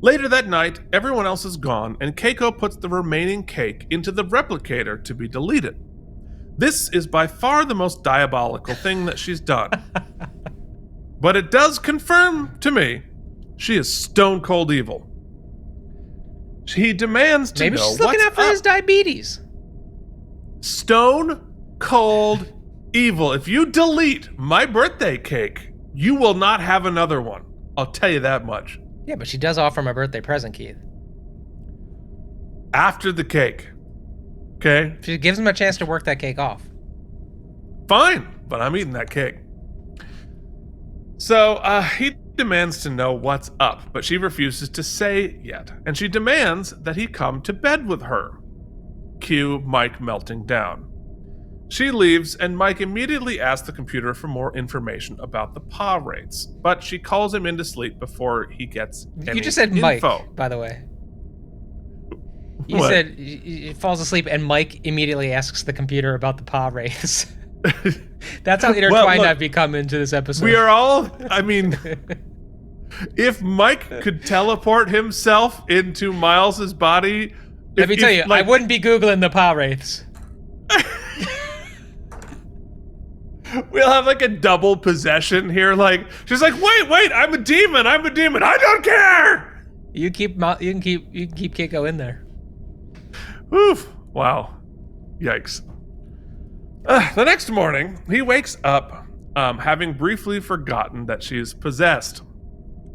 Later that night, everyone else is gone, and Keiko puts the remaining cake into the replicator to be deleted. This is by far the most diabolical thing that she's done. But it does confirm to me she is stone cold evil. He demands to Maybe know she's looking what's out for up. his diabetes. Stone cold evil. If you delete my birthday cake, you will not have another one. I'll tell you that much. Yeah, but she does offer him a birthday present, Keith. After the cake. Okay? She gives him a chance to work that cake off. Fine, but I'm eating that cake. So he demands to know what's up, but she refuses to say yet, and she demands that he come to bed with her. Cue Mike melting down. She leaves, and Mike immediately asks the computer for more information about the paw wraiths, but she calls him into sleep before he gets any You just said info. Mike, by the way. You What? said he falls asleep, and Mike immediately asks the computer about the paw wraiths. That's how intertwined look, I've become into this episode. We are all, I mean, if Mike could teleport himself into Miles's body... Let me tell you, I wouldn't be Googling the paw wraiths. We'll have like a double possession here. Like, she's like, wait, I'm a demon. I don't care. You can keep Keiko in there. Oof. Wow. Yikes. The next morning, he wakes up having briefly forgotten that she's possessed.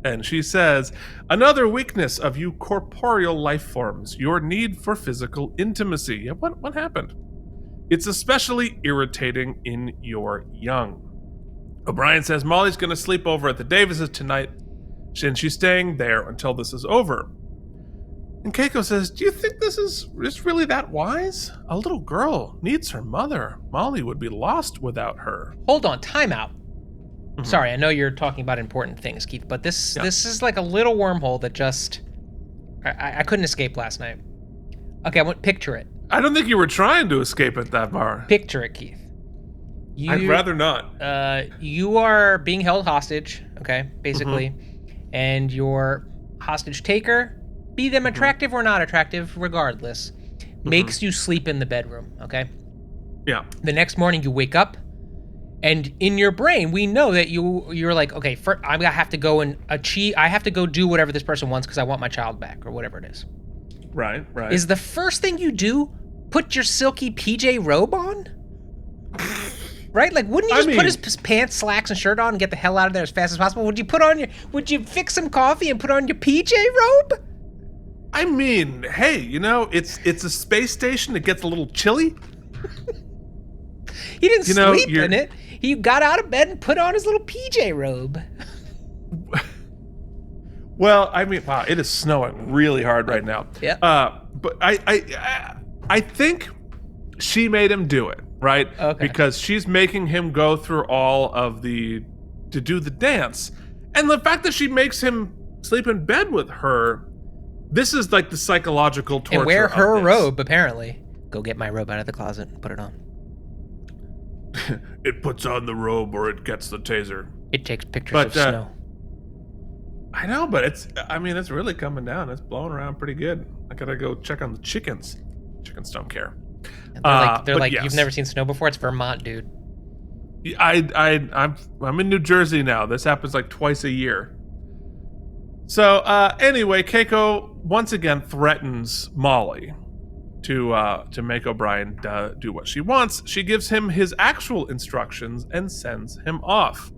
And she says, another weakness of you corporeal life forms, your need for physical intimacy. Yeah, what happened? It's especially irritating in your young. O'Brien says Molly's going to sleep over at the Davises tonight, and she's staying there until this is over. And Keiko says, do you think this is really that wise? A little girl needs her mother. Molly would be lost without her. Hold on, time out. Sorry, I know you're talking about important things, Keith, but this is like a little wormhole that just... I couldn't escape last night. Okay, picture it. I don't think you were trying to escape it that far. Picture it, Keith. I'd rather not. You are being held hostage, okay, basically, and your hostage taker, be them attractive or not attractive, regardless, makes you sleep in the bedroom, okay? Yeah. The next morning you wake up, and in your brain, we know that you're like, okay, I have to go and achieve, I have to go do whatever this person wants because I want my child back, or whatever it is. Right. Is the first thing you do put your silky PJ robe on? Right? Like, wouldn't you just put his pants, slacks, and shirt on and get the hell out of there as fast as possible? Would you fix some coffee and put on your PJ robe? I mean, hey, it's a space station. It gets a little chilly. He didn't sleep in it. He got out of bed and put on his little PJ robe. Well, I mean, wow, it is snowing really hard right now. Yeah. But I think she made him do it, right? Okay. Because she's making him go through all of to do the dance. And the fact that she makes him sleep in bed with her, this is like the psychological torture. And wear her robe, apparently. Go get my robe out of the closet and put it on. It puts on the robe or it gets the taser. It takes pictures of snow. I know, but it's really coming down. It's blowing around pretty good. I gotta go check on the chickens. Chickens don't care. They're like, yes. You've never seen snow before? It's Vermont, dude. I'm in New Jersey now. This happens like twice a year. So anyway, Keiko once again threatens Molly to make O'Brien do what she wants. She gives him his actual instructions and sends him off.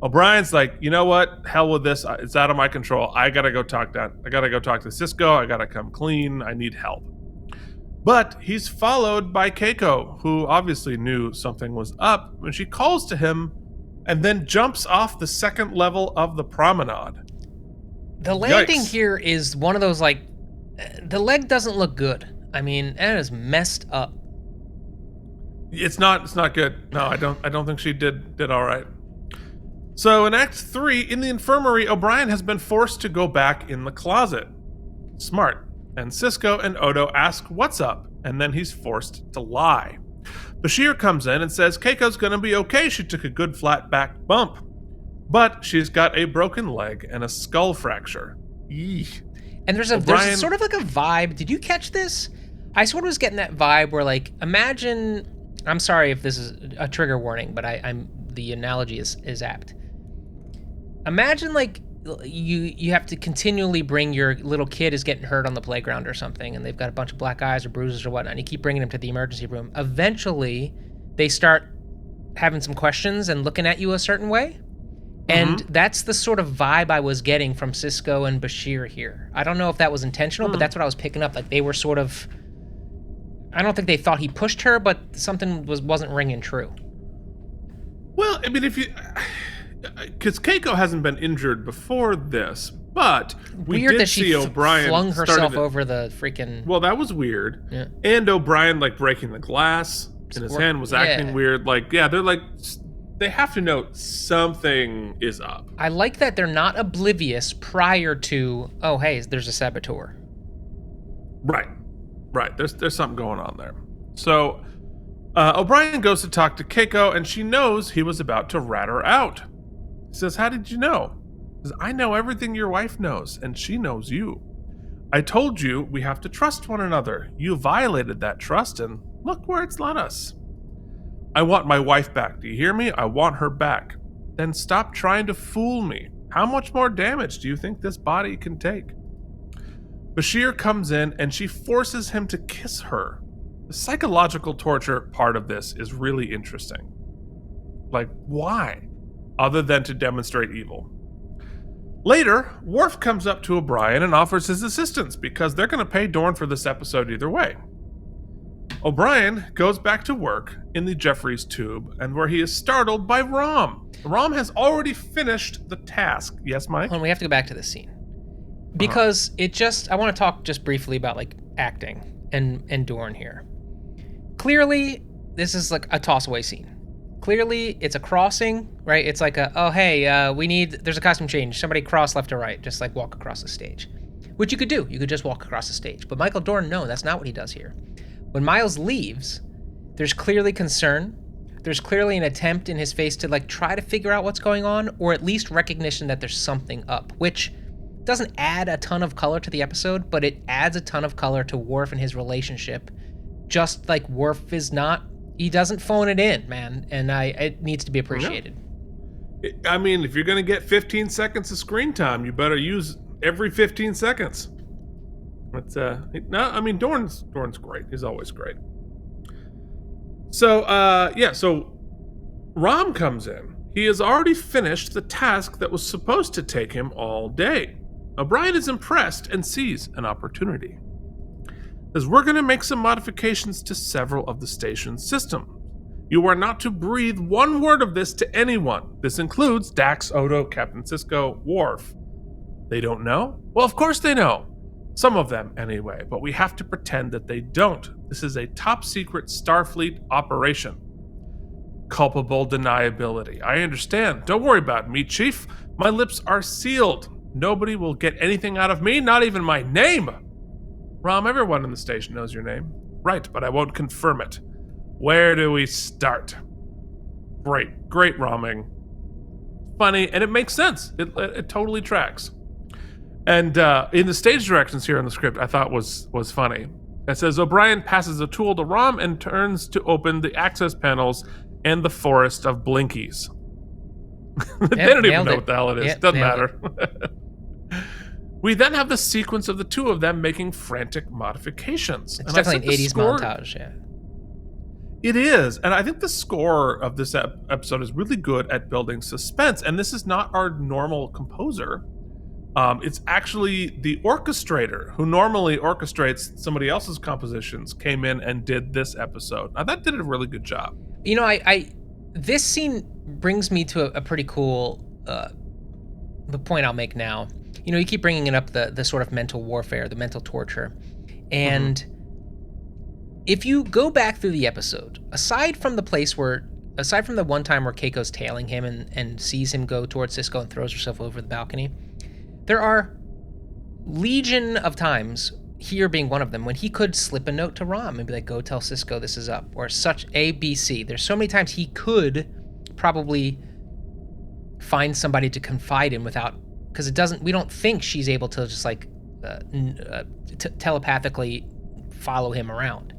O'Brien's like, you know what? Hell with this. It's out of my control. I gotta go talk to Cisco. I gotta come clean. I need help. But he's followed by Keiko, who obviously knew something was up when she calls to him and then jumps off the second level of the promenade. The landing here is one of those, like, the leg doesn't look good. I mean, it is messed up. It's not good. No, I don't think she did all right. So in Act 3, in the infirmary, O'Brien has been forced to go back in the closet. Smart. And Cisco and Odo ask what's up, and then he's forced to lie. Bashir comes in and says Keiko's gonna be okay. She took a good flat back bump. But she's got a broken leg and a skull fracture. Eesh. And there's sort of like a vibe. Did you catch this? I sort of was getting that vibe where, like, imagine, I'm sorry if this is a trigger warning, but the analogy is apt. Imagine, like, you have to continually bring your little kid is getting hurt on the playground or something, and they've got a bunch of black eyes or bruises or whatnot, and you keep bringing them to the emergency room. Eventually, they start having some questions and looking at you a certain way. And that's the sort of vibe I was getting from Cisco and Bashir here. I don't know if that was intentional, but that's what I was picking up. Like, they were sort of, I don't think they thought he pushed her, but something wasn't ringing true. Well, I mean, because Keiko hasn't been injured before this, but we weird did that she see O'Brien flung herself over the freaking. Well, that was weird. Yeah. And O'Brien, like, breaking the glass in his hand was acting weird. Like, yeah, they're like, they have to know something is up. I like that they're not oblivious prior to, oh, hey, there's a saboteur. Right. There's something going on there. So O'Brien goes to talk to Keiko, and she knows he was about to rat her out. He says, how did you know? He says, I know everything your wife knows, and she knows you. I told you we have to trust one another. You violated that trust, and look where it's led us. I want my wife back. Do you hear me? I want her back. Then stop trying to fool me. How much more damage do you think this body can take? Bashir comes in and she forces him to kiss her. The psychological torture part of this is really interesting. Like, why? Other than to demonstrate evil. Later, Worf comes up to O'Brien and offers his assistance because they're going to pay Dorn for this episode either way. O'Brien goes back to work in the Jeffries tube, and where he is startled by Rom. Rom has already finished the task. Yes, Mike? Hold on, we have to go back to this scene. Because I want to talk just briefly about, like, acting and Dorn here. Clearly, this is like a toss-away scene. Clearly, it's a crossing, right? It's like there's a costume change. Somebody cross left or right, just like walk across the stage. Which you could do. You could just walk across the stage. But Michael Dorn, no, that's not what he does here. When Miles leaves, there's clearly concern. There's clearly an attempt in his face to, like, try to figure out what's going on, or at least recognition that there's something up, which doesn't add a ton of color to the episode, but it adds a ton of color to Worf and his relationship. Just like Worf he doesn't phone it in, man, and it needs to be appreciated. I mean, if you're going to get 15 seconds of screen time, you better use every 15 seconds. It's no, I mean Dorn's great. He's always great. So so Rom comes in. He has already finished the task that was supposed to take him all day. O'Brien is impressed and sees an opportunity. Says, we're going to make some modifications to several of the station's systems. You are not to breathe one word of this to anyone. This includes Dax, Odo, Captain Sisko, Worf. They don't know? Well, of course they know. Some of them, anyway, but we have to pretend that they don't. This is a top-secret Starfleet operation. Culpable deniability. I understand. Don't worry about me, Chief. My lips are sealed. Nobody will get anything out of me, not even my name. Rom, everyone in the station knows your name. Right, but I won't confirm it. Where do we start? Great romming. Funny, and it makes sense. It totally tracks. And in the stage directions here in the script, I thought was funny. It says, O'Brien passes a tool to Rom and turns to open the access panels and the forest of blinkies. They don't even know what the hell it is. Yep, Doesn't matter. We then have the sequence of the two of them making frantic modifications. It's definitely an 80s montage, yeah. It is, and I think the score of this episode is really good at building suspense, and this is not our normal composer. It's actually the orchestrator who normally orchestrates somebody else's compositions came in and did this episode. Now, that did a really good job. You know, I this scene brings me to a pretty cool the point I'll make now. You know, you keep bringing it up, the sort of mental warfare, the mental torture. And if you go back through the episode, aside from the one time where Keiko's tailing him and sees him go towards Sisko and throws herself over the balcony, there are legion of times, here being one of them, when he could slip a note to Rom and be like, go tell Sisko this is up, or such A, B, C. There's so many times he could probably find somebody to confide in without, because we don't think she's able to just like telepathically follow him around.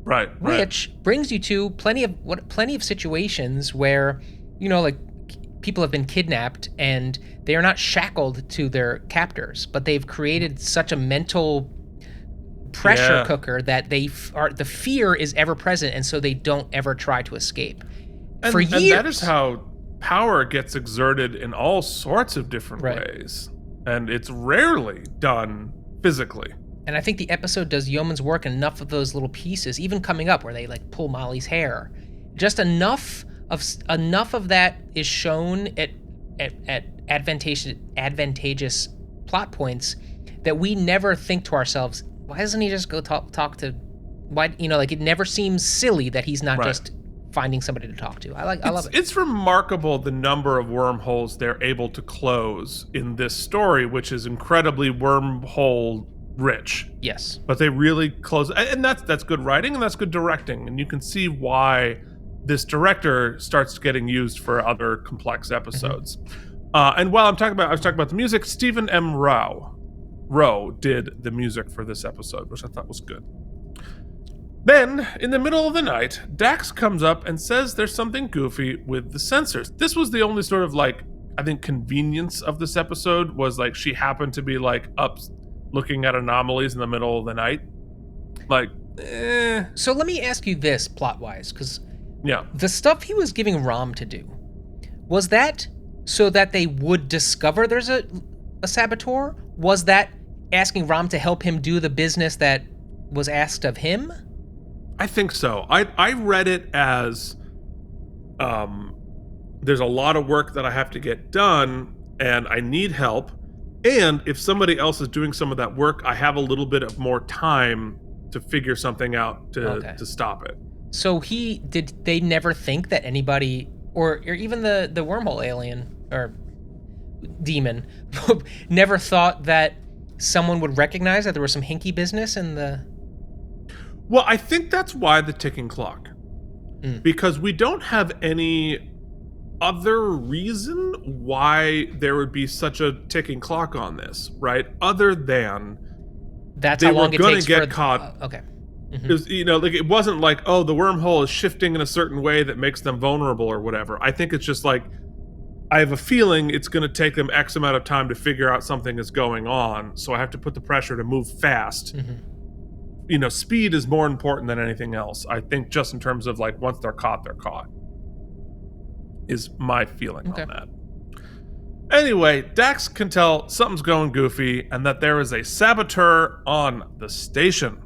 Right. Which brings you to plenty of situations where, you know, like people have been kidnapped and they are not shackled to their captors, but they've created such a mental pressure cooker that the fear is ever present, and so they don't ever try to escape. For years. And that is how power gets exerted in all sorts of different ways, and it's rarely done physically. And I think the episode does yeoman's work enough of those little pieces, even coming up where they like pull Molly's hair. Just enough of that is shown at advantageous plot points that we never think to ourselves, why doesn't he just go talk to, why, you know, like it never seems silly that he's not just finding somebody to talk to. I love it. It's remarkable the number of wormholes they're able to close in this story, which is incredibly wormhole rich. Yes. But they really close, and that's good writing and that's good directing, and you can see why this director starts getting used for other complex episodes. And while I was talking about the music, Stephen M. Rowe did the music for this episode, which I thought was good. Then, in the middle of the night, Dax comes up and says there's something goofy with the sensors. This was the only sort of like, I think, convenience of this episode, was like she happened to be like up looking at anomalies in the middle of the night. Like, So let me ask you this, plot-wise, because yeah, the stuff he was giving Rom to do, was that so that they would discover there's a saboteur? Was that asking Rom to help him do the business that was asked of him? I think so. I read it as there's a lot of work that I have to get done and I need help. And if somebody else is doing some of that work, I have a little bit of more time to figure something out to stop it. So did they never think that anybody, or even the wormhole alien or demon, never thought that someone would recognize that there was some hinky business in the... Well, I think that's why the ticking clock. Because we don't have any other reason why there would be such a ticking clock on this, right? Other than that's how long it takes get caught. Okay. Because, you know, like it wasn't like, oh, the wormhole is shifting in a certain way that makes them vulnerable or whatever. I think it's just like I have a feeling it's going to take them X amount of time to figure out something is going on, so I have to put the pressure to move fast. Mm-hmm. Speed is more important than anything else. I think just in terms of like once they're caught, is my feeling on that. Anyway, Dax can tell something's going goofy and that there is a saboteur on the station.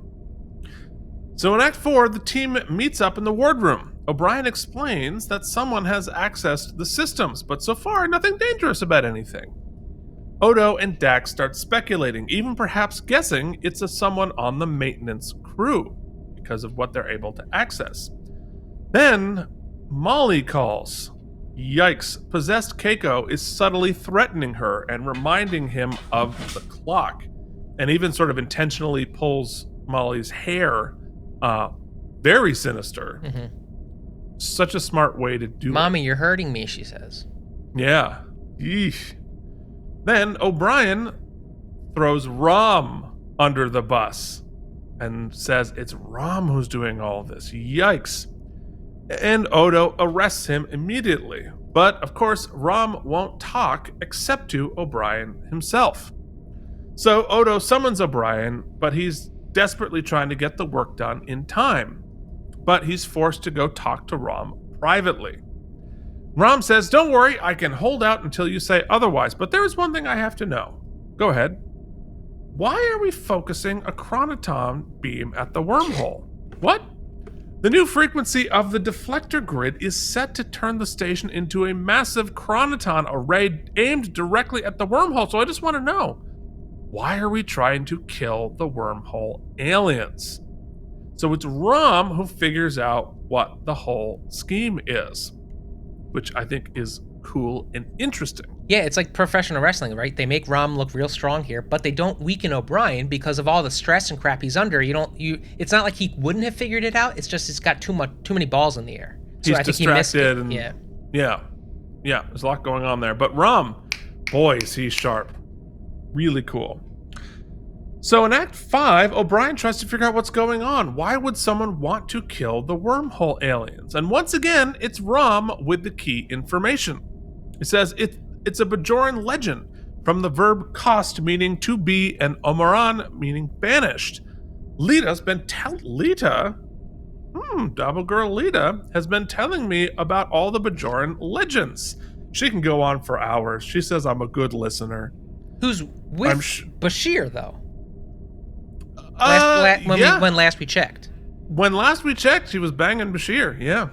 So in Act 4, the team meets up in the wardroom. O'Brien explains that someone has accessed the systems, but so far nothing dangerous about anything. Odo and Dax start speculating, even perhaps guessing it's someone on the maintenance crew because of what they're able to access. Then Molly calls. Yikes, possessed Keiko is subtly threatening her and reminding him of the clock, and even sort of intentionally pulls Molly's hair. Very sinister. Mm-hmm. Such a smart way to do Mommy, you're hurting me, she says. Yeah. Yeesh. Then O'Brien throws Rom under the bus and says it's Rom who's doing all this. Yikes. And Odo arrests him immediately. But, of course, Rom won't talk except to O'Brien himself. So Odo summons O'Brien, but he's desperately trying to get the work done in time. But he's forced to go talk to Rom privately. Rom says, "Don't worry, I can hold out until you say otherwise, but there is one thing I have to know." Go ahead. Why are we focusing a chronoton beam at the wormhole? What? The new frequency of the deflector grid is set to turn the station into a massive chronoton array aimed directly at the wormhole, so I just want to know, why are we trying to kill the wormhole aliens? So it's Rom who figures out what the whole scheme is, which I think is cool and interesting. Yeah, it's like professional wrestling, right? They make Rom look real strong here, but they don't weaken O'Brien because of all the stress and crap he's under. It's not like he wouldn't have figured it out. It's just it's got too many balls in the air. So He's I think distracted. He missed it. Yeah. There's a lot going on there. But Rom, boy, is he sharp. Really cool. So in Act 5, O'Brien tries to figure out what's going on. Why would someone want to kill the wormhole aliens? And once again, it's Rom with the key information. It says it's a Bajoran legend from the verb cost, meaning to be, and Omaran, meaning banished. Double Girl Lita has been telling me about all the Bajoran legends. She can go on for hours. She says I'm a good listener. Who's with Bashir, though? When last we checked. When last we checked, she was banging Bashir. Yeah,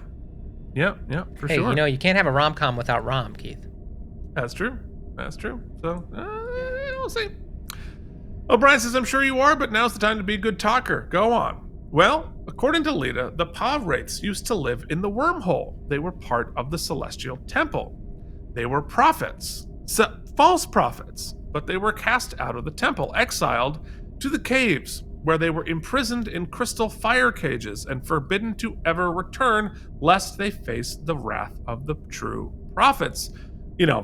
for sure. Hey, you can't have a rom-com without Rom, Keith. That's true. So, we'll see. O'Brien says, "I'm sure you are, but now's the time to be a good talker. Go on." Well, according to Lita, the Pavrates used to live in the wormhole. They were part of the Celestial Temple. They were prophets. False prophets. But they were cast out of the temple, exiled to the caves, where they were imprisoned in crystal fire cages and forbidden to ever return, lest they face the wrath of the true prophets.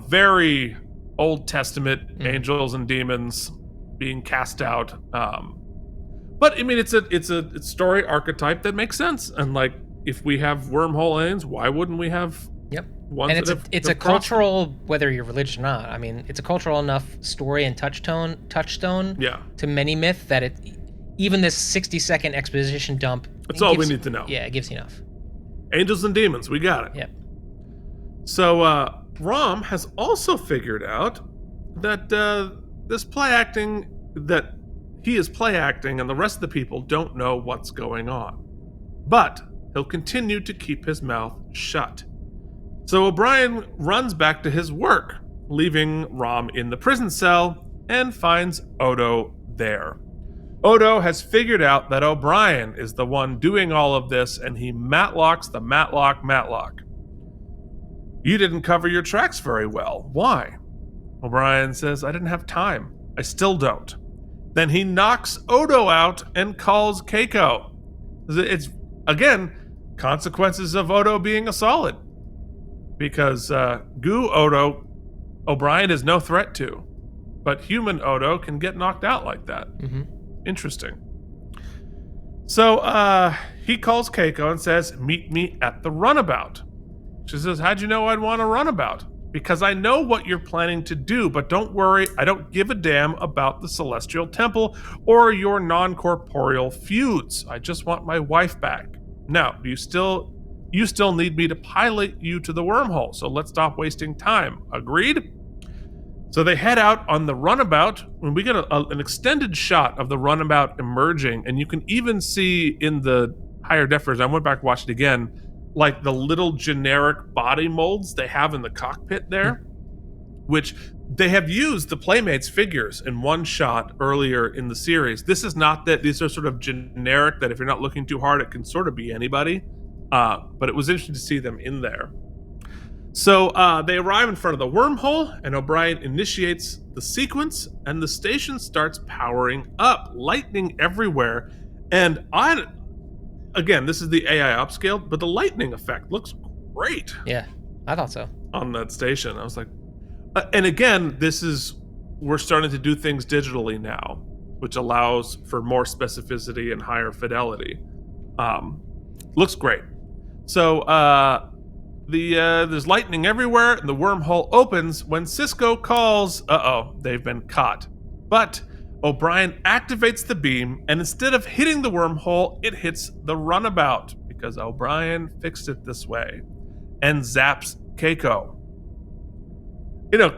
Very Old Testament angels and demons being cast out. But I mean, it's a story archetype that makes sense. And like, if we have wormhole aliens, why wouldn't we have? Yep. Ones and it's a cultural, whether you're religious or not. I mean, it's a cultural enough story and touchstone to many myth that even this 60-second exposition dump. That's all we need to know. Yeah, it gives enough. Angels and demons, we got it. Yep. So Rom has also figured out that he is play acting and the rest of the people don't know what's going on. But he'll continue to keep his mouth shut. So O'Brien runs back to his work, leaving Rom in the prison cell, and finds Odo there. Odo has figured out that O'Brien is the one doing all of this, and he matlocks the Matlock. "You didn't cover your tracks very well. Why?" O'Brien says, "I didn't have time. I still don't." Then he knocks Odo out and calls Keiko. It's, again, consequences of Odo being a solid. Because Goo Odo, O'Brien is no threat to. But human Odo can get knocked out like that. Mm-hmm. Interesting. So he calls Keiko and says, "Meet me at the runabout." She says, "How'd you know I'd want a runabout?" because I know what you're planning to do, but don't worry, I don't give a damn about the Celestial Temple or your non-corporeal feuds. I just want my wife back. Now, you still need me to pilot you to the wormhole, so let's stop wasting time. Agreed? So they head out on the runabout, and we get an extended shot of the runabout emerging, and you can even see in the higher def version, I went back and watched it again, like the little generic body molds they have in the cockpit there, which they have used the Playmates figures in one shot earlier in the series. This is not that. These are sort of generic, that if you're not looking too hard, it can sort of be anybody. But it was interesting to see them in there. So they arrive in front of the wormhole, and O'Brien initiates the sequence, and the station starts powering up, lightning everywhere. And again, this is the AI upscaled, but the lightning effect looks great. Yeah, I thought so. On that station, I was like, and again, we're starting to do things digitally now, which allows for more specificity and higher fidelity. Looks great. So there's lightning everywhere, and the wormhole opens when Cisco calls. They've been caught. But O'Brien activates the beam, and instead of hitting the wormhole, it hits the runabout, because O'Brien fixed it this way, and zaps Keiko.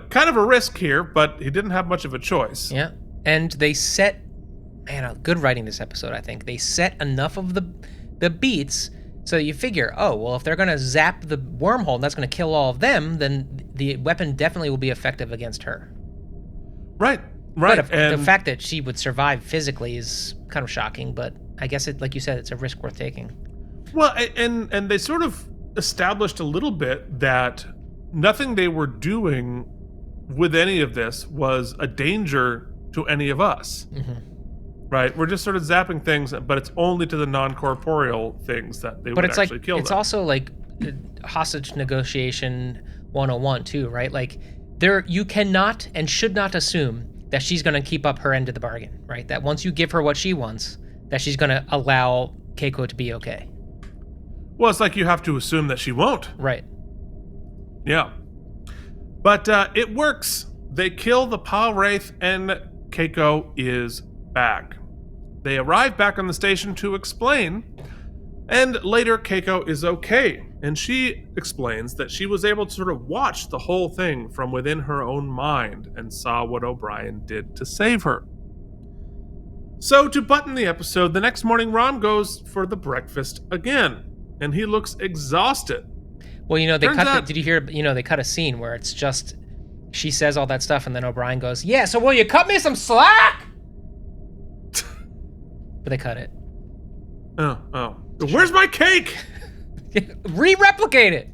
Kind of a risk here, but he didn't have much of a choice. Yeah, and they set, good writing this episode, I think. They set enough of the beats, so you figure, if they're going to zap the wormhole and that's going to kill all of them, then the weapon definitely will be effective against her. Right. But the fact that she would survive physically is kind of shocking, but I guess like you said, it's a risk worth taking. Well, and they sort of established a little bit that nothing they were doing with any of this was a danger to any of us. Mm-hmm. Right? We're just sort of zapping things, but it's only to the non-corporeal things that they would actually kill them. It's also like hostage negotiation 101 too, right? Like you cannot and should not assume that she's going to keep up her end of the bargain, right? That once you give her what she wants, that she's going to allow Keiko to be okay. Well, it's like you have to assume that she won't. Right. Yeah. But it works. They kill the Pal Wraith, and Keiko is back. They arrive back on the station to explain, and later Keiko is okay, and she explains that she was able to sort of watch the whole thing from within her own mind and saw what O'Brien did to save her. So to button the episode, the next morning Rom goes for the breakfast again, and he looks exhausted. Well, did you hear, they cut a scene where it's just, she says all that stuff, and then O'Brien goes, yeah, so will you cut me some slack? But they cut it. Oh. Where's my cake? Re-replicate it.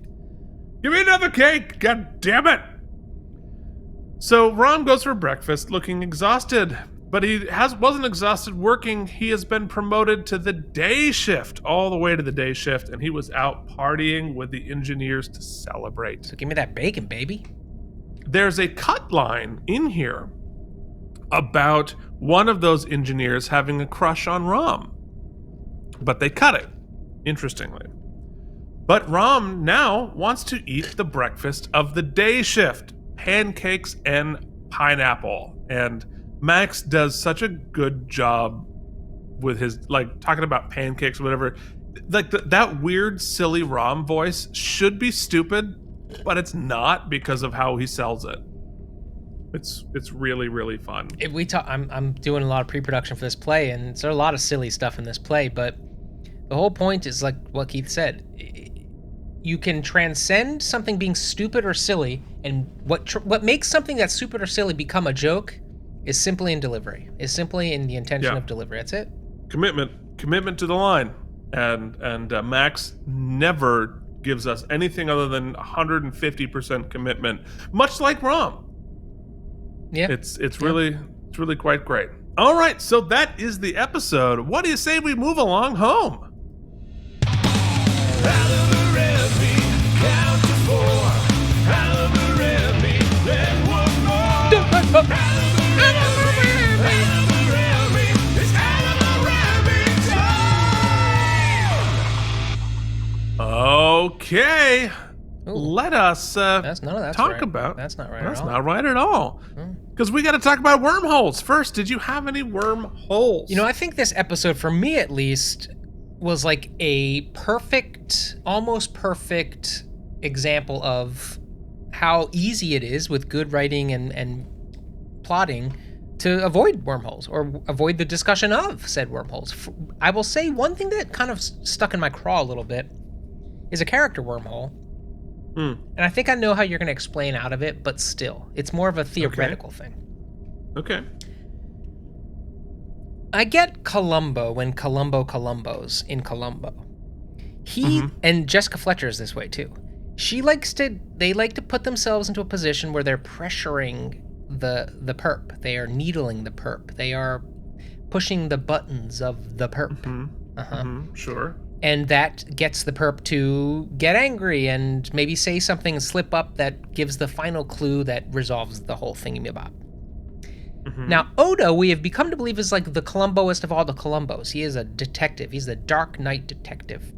Give me another cake. God damn it. So Rom goes for breakfast looking exhausted, but he wasn't exhausted working. He has been promoted to the day shift, all the way to the day shift, and he was out partying with the engineers to celebrate. So give me that bacon, baby. There's a cut line in here about one of those engineers having a crush on Rom, but they cut it, interestingly. But Rom now wants to eat the breakfast of the day shift, pancakes and pineapple. And Max does such a good job with his, talking about pancakes or whatever. That weird, silly Rom voice should be stupid, but it's not because of how he sells it. It's really, really fun. I'm doing a lot of pre-production for this play, and there's a lot of silly stuff in this play, but the whole point is like what Keith said. You can transcend something being stupid or silly, and what makes something that's stupid or silly become a joke is simply in delivery. Is simply in the intention of delivery. That's it. Commitment to the line, and Max never gives us anything other than 150% commitment, much like Rom. Yeah, it's really quite great. All right, so that is the episode. What do you say we move along home? AlamarEmmys, count to 4. AlamarEmmys, then one more. AlamarEmmys, it's AlamarEmmys time. Okay. let us That's none of that's talk right. about. That's not right That's at all. not right at all. Because we got to talk about wormholes first. Did you have any wormholes? You know, I think this episode, for me at least, was like a perfect, almost perfect example of how easy it is with good writing and plotting to avoid wormholes or avoid the discussion of said wormholes. I will say one thing that kind of stuck in my craw a little bit is a character wormhole. And I think I know how you're going to explain out of it, but still, it's more of a theoretical thing. Okay. I get Columbo when Columbo Columbos in Columbo. He and Jessica Fletcher is this way too. They like to put themselves into a position where they're pressuring the perp. They are needling the perp. They are pushing the buttons of the perp. Sure. And that gets the perp to get angry and maybe say something and slip up that gives the final clue that resolves the whole thingy-mabob. Now, Odo, we have become to believe, is like the Columboist of all the Columbos. He is a detective. He's the Dark Knight detective.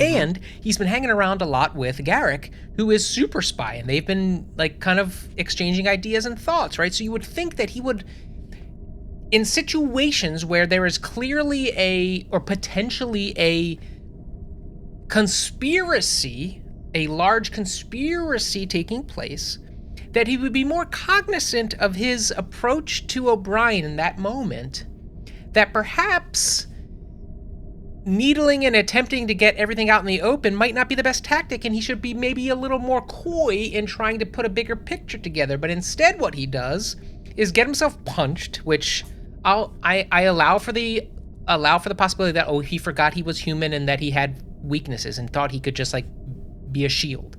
And he's been hanging around a lot with Garrick, who is super spy, and they've been like kind of exchanging ideas and thoughts, right? So you would think that he would, in situations where there is clearly or potentially a conspiracy, a large conspiracy taking place, that he would be more cognizant of his approach to O'Brien in that moment, that perhaps needling and attempting to get everything out in the open might not be the best tactic, and he should be maybe a little more coy in trying to put a bigger picture together. But instead what he does is get himself punched, which I allow for the possibility that, oh, he forgot he was human and that he had weaknesses and thought he could just like be a shield.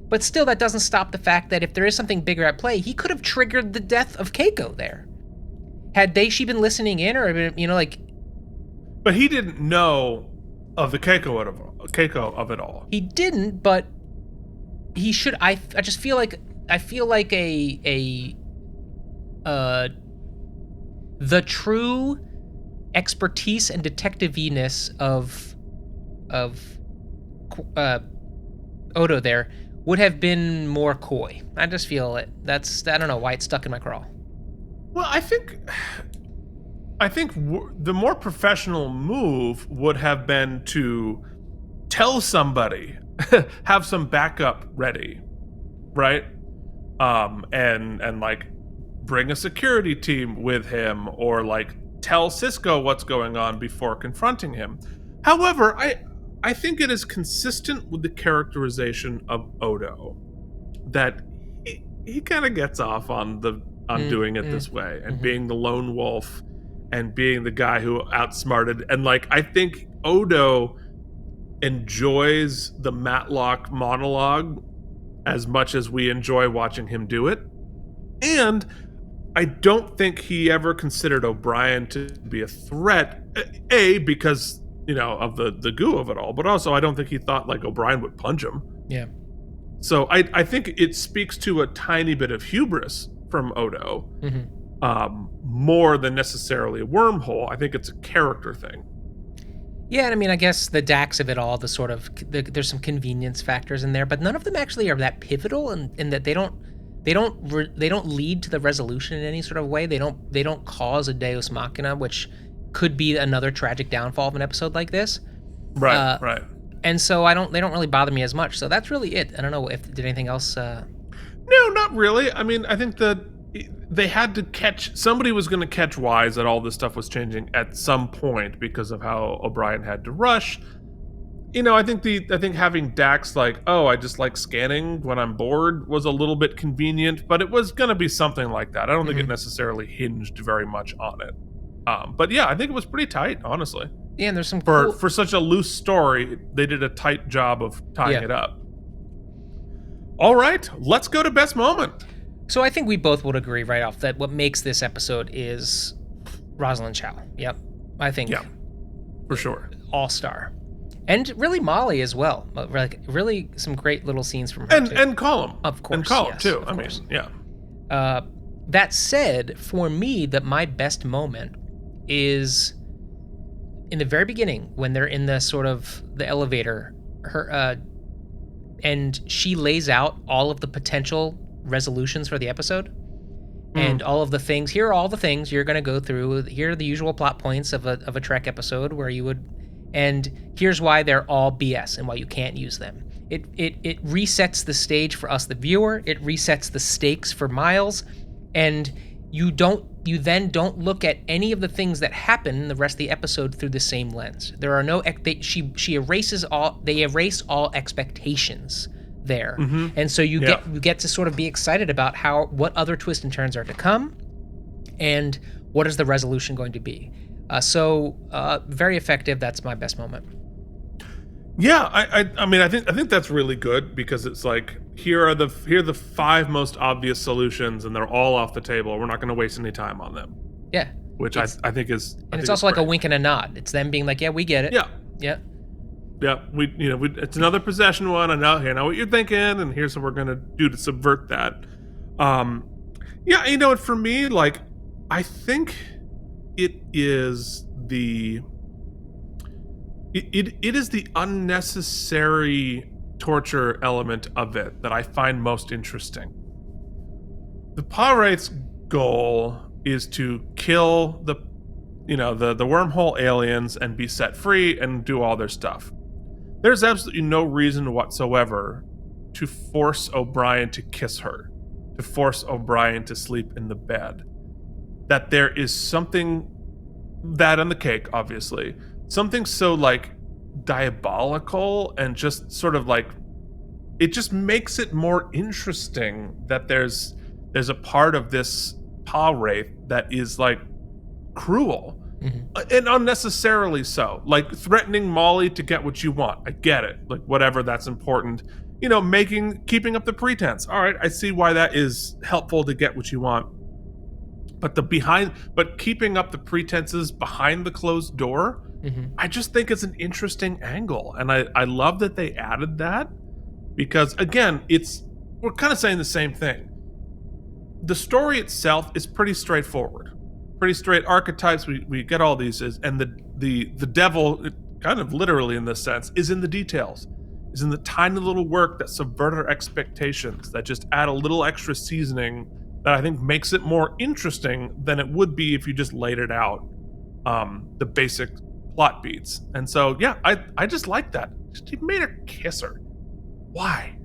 But still, that doesn't stop the fact that if there is something bigger at play, he could have triggered the death of Keiko there. Had she been listening in, or like. But he didn't know of the Keiko of it all. He didn't, but he should. I just feel like the true expertise and detective-ness of Odo there would have been more coy. I just feel it. I don't know why it's stuck in my craw. Well, I think the more professional move would have been to tell somebody, have some backup ready, right? And like bring a security team with him, or like tell Cisco what's going on before confronting him. However, I think it is consistent with the characterization of Odo that he kind of gets off on doing it this way and being the lone wolf and being the guy who outsmarted. And like, I think Odo enjoys the Matlock monologue as much as we enjoy watching him do it. And I don't think he ever considered O'Brien to be a threat, because of the goo of it all, but also I don't think he thought like O'Brien would punch him. Yeah. So I think it speaks to a tiny bit of hubris from Odo, more than necessarily a wormhole. I think it's a character thing. Yeah, and I mean, I guess the Dax of it all, there's some convenience factors in there, but none of them actually are that pivotal, in that they don't lead to the resolution in any sort of way. They don't cause a Deus Machina, which could be another tragic downfall of an episode like this. Right, right. And so they don't really bother me as much. So that's really it. I don't know did anything else. No, not really. I mean, I think that they had to somebody was going to catch wise that all this stuff was changing at some point because of how O'Brien had to rush. I think having Dax like, oh, I just like scanning when I'm bored was a little bit convenient, but it was going to be something like that. I don't think it necessarily hinged very much on it. But yeah, I think it was pretty tight, honestly. Yeah, and there's some for such a loose story, they did a tight job of tying it up. All right, let's go to best moment. So I think we both would agree right off that what makes this episode is Rosalind Chow. Yep, I think. Yeah, for sure. All-star. And really Molly as well. Like really some great little scenes from her too. And Column. Of course. And Column yes, too. I mean, yeah. That said, for me, my best moment is in the very beginning when they're in the sort of the elevator. and she lays out all of the potential resolutions for the episode. And all of the things, here are all the things you're going to go through. Here are the usual plot points of a Trek episode where you would, and here's why they're all BS and why you can't use them. It resets the stage for us, the viewer. It resets the stakes for Miles, and you then don't look at any of the things that happen in the rest of the episode through the same lens. There are no, she erases all, they erase all expectations there. And so you get to sort of be excited about what other twists and turns are to come, and what is the resolution going to be. So very effective. That's my best moment. Yeah, I mean, I think that's really good, because it's like, here are the 5 most obvious solutions, and they're all off the table. We're not going to waste any time on them. Yeah, which I think is, and it's also like a wink and a nod. It's them being like, yeah, we get it. Yeah. It's another possession one. I know what you're thinking, and here's what we're going to do to subvert that. And for me, like, I think it is the unnecessary torture element of it that I find most interesting. The Pirates' goal is to kill the wormhole aliens and be set free and do all their stuff. There's absolutely no reason whatsoever to force O'Brien to kiss her, to force O'Brien to sleep in the bed. That there is something, that on the cake, obviously, something so like diabolical and just sort of like, it just makes it more interesting that there's a part of this Pa Wraith that is like cruel. And unnecessarily so, like threatening Molly to get what you want. I get it, like whatever, that's important. Keeping up the pretense. All right, I see why that is helpful to get what you want. But keeping up the pretenses behind the closed door, I just think it's an interesting angle, and I love that they added that, because again, we're kind of saying the same thing. The story itself is pretty straightforward. Pretty straight archetypes, we get all these, and the devil, kind of literally in this sense, is in the details, is in the tiny little work that subvert our expectations, that just add a little extra seasoning that I think makes it more interesting than it would be if you just laid it out, the basic plot beats. And so I just like that. He made her kiss her. Why?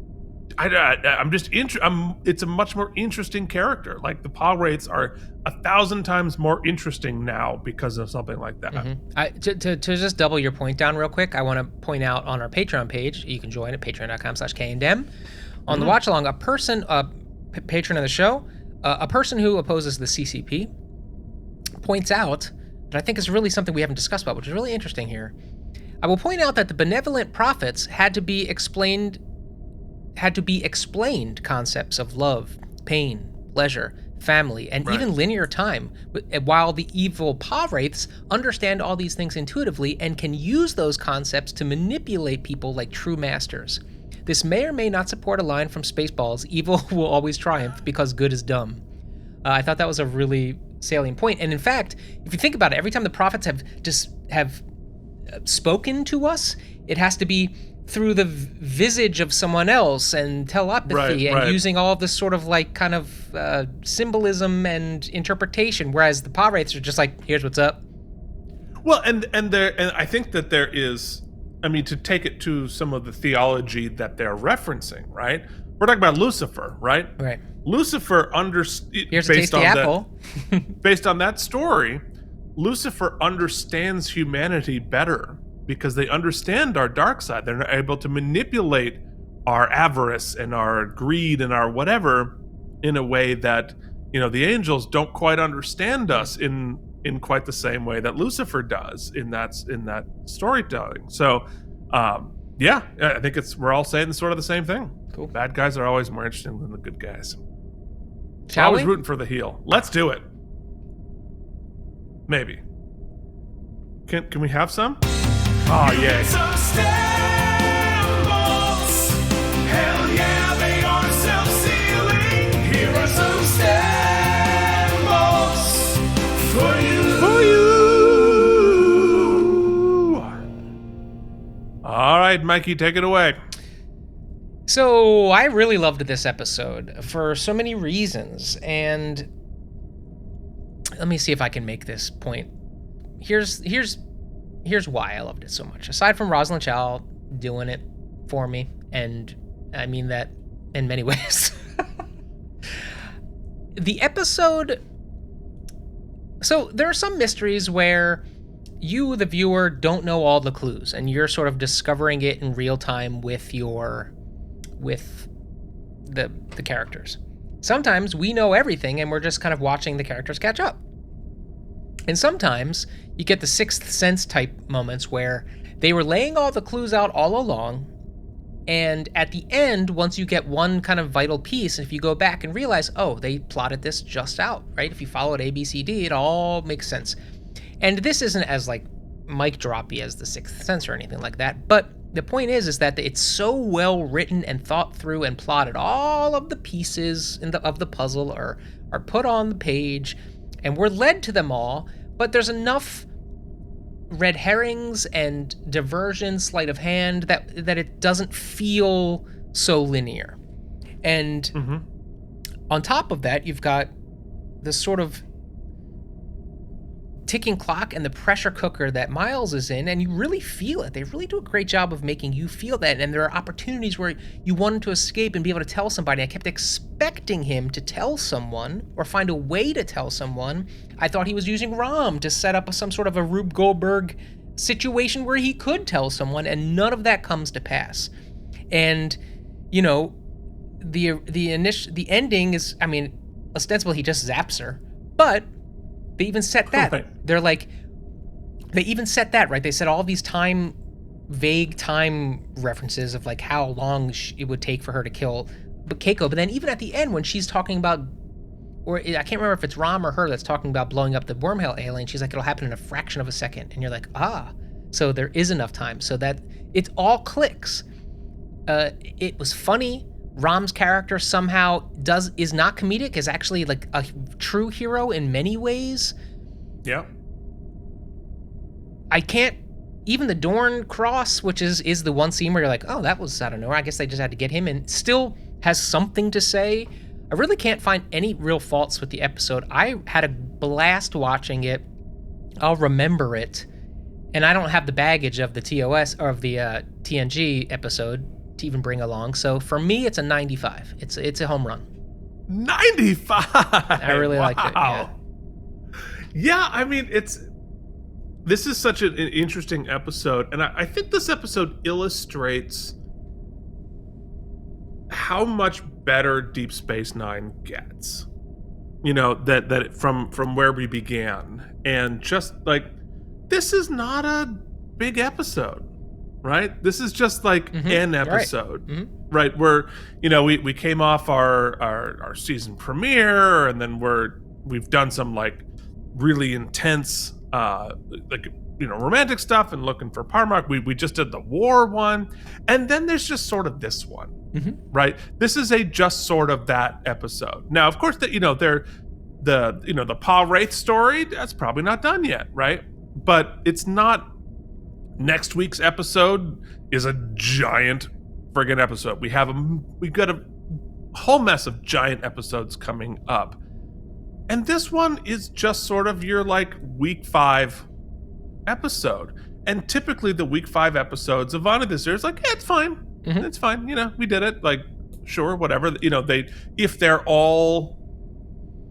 It's a much more interesting character. Like, the Pa Wraiths are 1,000 times more interesting now because of something like that. To just double your point down real quick, I want to point out on our Patreon page, you can join at patreon.com/KandM. On the watch along, a patron of the show, a person who opposes the CCP, points out that I think is really something we haven't discussed about, which is really interesting here. I will point out that the benevolent prophets had to be explained concepts of love, pain, pleasure, family, and even linear time, while the evil Pa Wraiths understand all these things intuitively and can use those concepts to manipulate people like true masters. This may or may not support a line from Spaceballs, evil will always triumph because good is dumb. I thought that was a really salient point. And in fact, if you think about it, every time the prophets have spoken to us, it has to be through the visage of someone else and telepathy and using all of this sort of like kind of symbolism and interpretation, whereas the Pa Wraiths are just like, here's what's up. Well, and I think that there is, I mean, to take it to some of the theology that they're referencing, right? We're talking about Lucifer, right? Right. Lucifer here's a tasty apple. Based on that story, Lucifer understands humanity better, because they understand our dark side. They're able to manipulate our avarice and our greed and our whatever in a way that, the angels don't quite understand us in quite the same way that Lucifer does in that storytelling. So, I think we're all saying sort of the same thing. Cool. Bad guys are always more interesting than the good guys. Shall always we? Rooting for the heel. Let's do it. Maybe. Can we have some? Oh, yeah. Some stambles. Hell yeah, they are self-sealing. Here are some stambles for you. All right, Mikey, take it away. So I really loved this episode for so many reasons, and let me see if I can make this point. Here's why I loved it so much. Aside from Rosalind Chow doing it for me, and I mean that in many ways. The episode. So there are some mysteries where you, the viewer, don't know all the clues, and you're sort of discovering it in real time with the characters. Sometimes we know everything and we're just kind of watching the characters catch up. And sometimes you get the Sixth Sense type moments where they were laying all the clues out all along, and at the end, once you get one kind of vital piece, if you go back and realize, oh, they plotted this just out, right? If you follow it A, B, C, D, it all makes sense. And this isn't as like mic droppy as the Sixth Sense or anything like that, but the point is that it's so well written and thought through and plotted. All of the pieces of the puzzle are put on the page, and we're led to them all, but there's enough red herrings and diversion, sleight of hand, that it doesn't feel so linear. And on top of that, you've got this sort of ticking clock and the pressure cooker that Miles is in, and you really feel it. They really do a great job of making you feel that, and there are opportunities where you want him to escape and be able to tell somebody. I kept expecting him to tell someone or find a way to tell someone. I thought he was using Rom to set up some sort of a Rube Goldberg situation where he could tell someone, and none of that comes to pass. And, you know, the ending is, I mean, ostensibly he just zaps her, but they even set that. Right. They're like, they even set that, right? They set all these vague time references of like how long it would take for her to kill Keiko. But then even at the end, when she's talking about, or I can't remember if it's Rom or her that's talking about blowing up the wormhole alien, she's like, it'll happen in a fraction of a second. And you're like, so there is enough time so that it all clicks. It was funny. Rom's character somehow is not comedic, is actually like a true hero in many ways. Yeah. I can't, even the Dorn cross, which is the one scene where you're like, oh, that was out of nowhere. I guess they just had to get him in. Still has something to say. I really can't find any real faults with the episode. I had a blast watching it. I'll remember it. And I don't have the baggage of the TOS or of the TNG episode to even bring along. So for me, it's a 95. It's a home run. 95. I really liked it. Yeah. Yeah, I mean, this is such an interesting episode, and I think this episode illustrates how much better Deep Space Nine gets. You know, that from where we began, and just like, this is not a big episode, right? This is just like an episode, right? Where, you know, we came off our season premiere, and then we've done some like really intense like, you know, romantic stuff and looking for Parmark. We just did the war one, and then there's just sort of this one, right? This is just sort of that episode. Now, of course, the Paul Wraith story, that's probably not done yet, right? But it's not. Next week's episode is a giant friggin' episode. We've got a whole mess of giant episodes coming up. And this one is just sort of your like week 5 episode. And typically the week 5 episodes of Vana this year is like, yeah, it's fine. It's fine. You know, we did it. Like, sure, whatever. You know, if they're all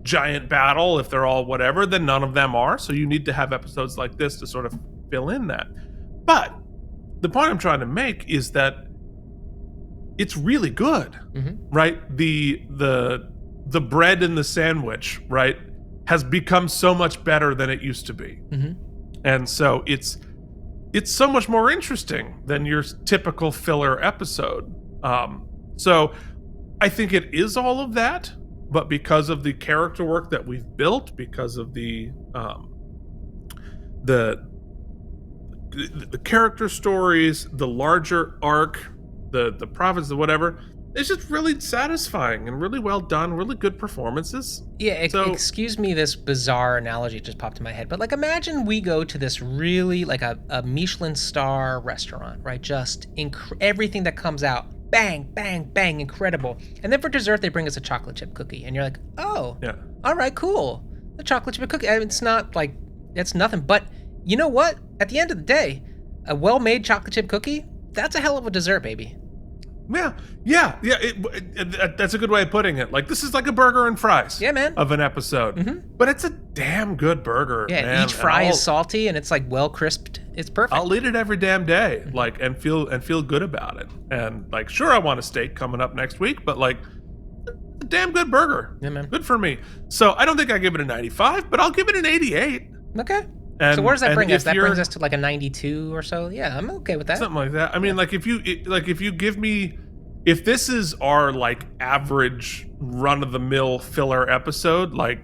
giant battle, if they're all whatever, then none of them are. So you need to have episodes like this to sort of fill in that. But the point I'm trying to make is that it's really good, right? The bread in the sandwich, right, has become so much better than it used to be. And so it's so much more interesting than your typical filler episode. So I think it is all of that, but because of the character work that we've built, because of the character stories, the larger arc, the prophets, the whatever, it's just really satisfying and really well done, really good performances. Yeah, excuse me, this bizarre analogy just popped in my head, but like, imagine we go to this really like a Michelin star restaurant, right? Just everything that comes out, bang, bang, bang, incredible. And then for dessert, they bring us a chocolate chip cookie. And you're like, oh, Yeah. all right, cool. The chocolate chip cookie. I mean, it's not like, it's nothing. But you know what? At the end of the day, a well-made chocolate chip cookie, that's a hell of a dessert, baby. Yeah. That's a good way of putting it. Like, this is like a burger and fries. Yeah, man. Of an episode. But it's a damn good burger. Yeah, man. each fry is salty and it's like well crisped. It's perfect. I'll eat it every damn day, like, and feel good about it. And like, sure, I want a steak coming up next week, but like, a damn good burger. Yeah, man. Good for me. So I don't think I give it a 95, but I'll give it an 88. Okay. And, So where does that bring us? That you're- brings us to like a 92 or so. Yeah, I'm okay with that. something like that. I mean, like if you give me, if this is our like average run of the mill filler episode, like,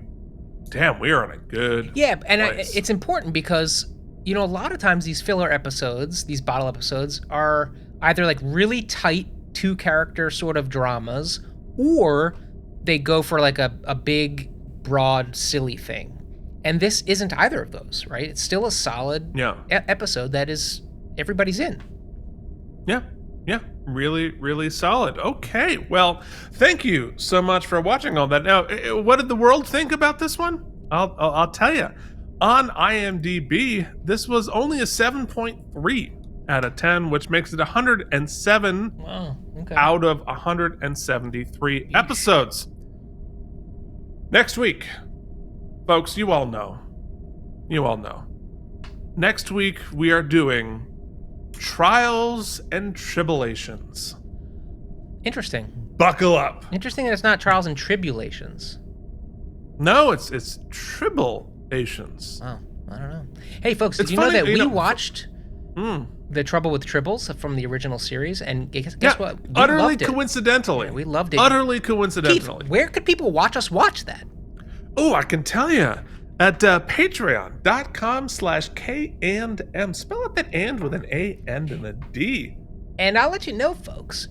damn, we are on a good. Yeah, and place. it's important because, you know, a lot of times these filler episodes, these bottle episodes, are either like really tight two-character sort of dramas, or they go for like a big, broad, silly thing. And this isn't either of those, right? It's still a solid episode that is everybody's in. Yeah, really, really solid. Okay, well, thank you so much for watching all that. Now, what did the world think about this one? I'll tell you. On IMDb, this was only a 7.3 out of 10, which makes it 107 Wow. Okay. out of 173 episodes. Next week, folks, you all know. Next week, we are doing Trials and Tribulations. Interesting. Buckle up. Interesting that it's not trials and tribulations. No, it's Tribulations. Wow. I don't know. Hey, folks, did It's you know funny, that you we know, watched The Trouble with Tribbles from the original series? And guess what? We utterly loved it. coincidentally. Yeah, we loved it. Utterly Keith, coincidentally. where could people watch us watch that? Oh, I can tell you. At patreon.com/K&M. Spell out that and with an A and a D. And I'll let you know, folks,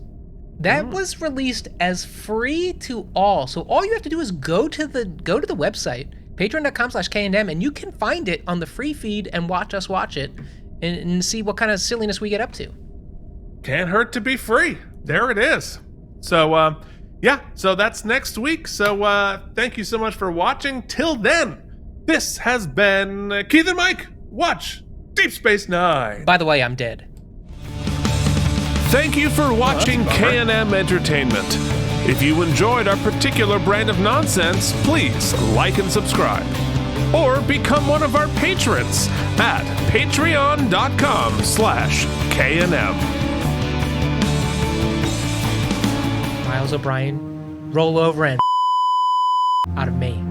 that was released as free to all. So all you have to do is go to the website, patreon.com/K&M, and you can find it on the free feed and watch us watch it and see what kind of silliness we get up to. Can't hurt to be free. There it is. So, so that's next week. So, thank you so much for watching. Till then, this has been Keith and Mike. Watch Deep Space Nine. By the way, I'm dead. Thank you for watching K&M Entertainment. If you enjoyed our particular brand of nonsense, please like and subscribe. Or become one of our patrons at patreon.com/K&M. Miles O'Brien, roll over and out of me.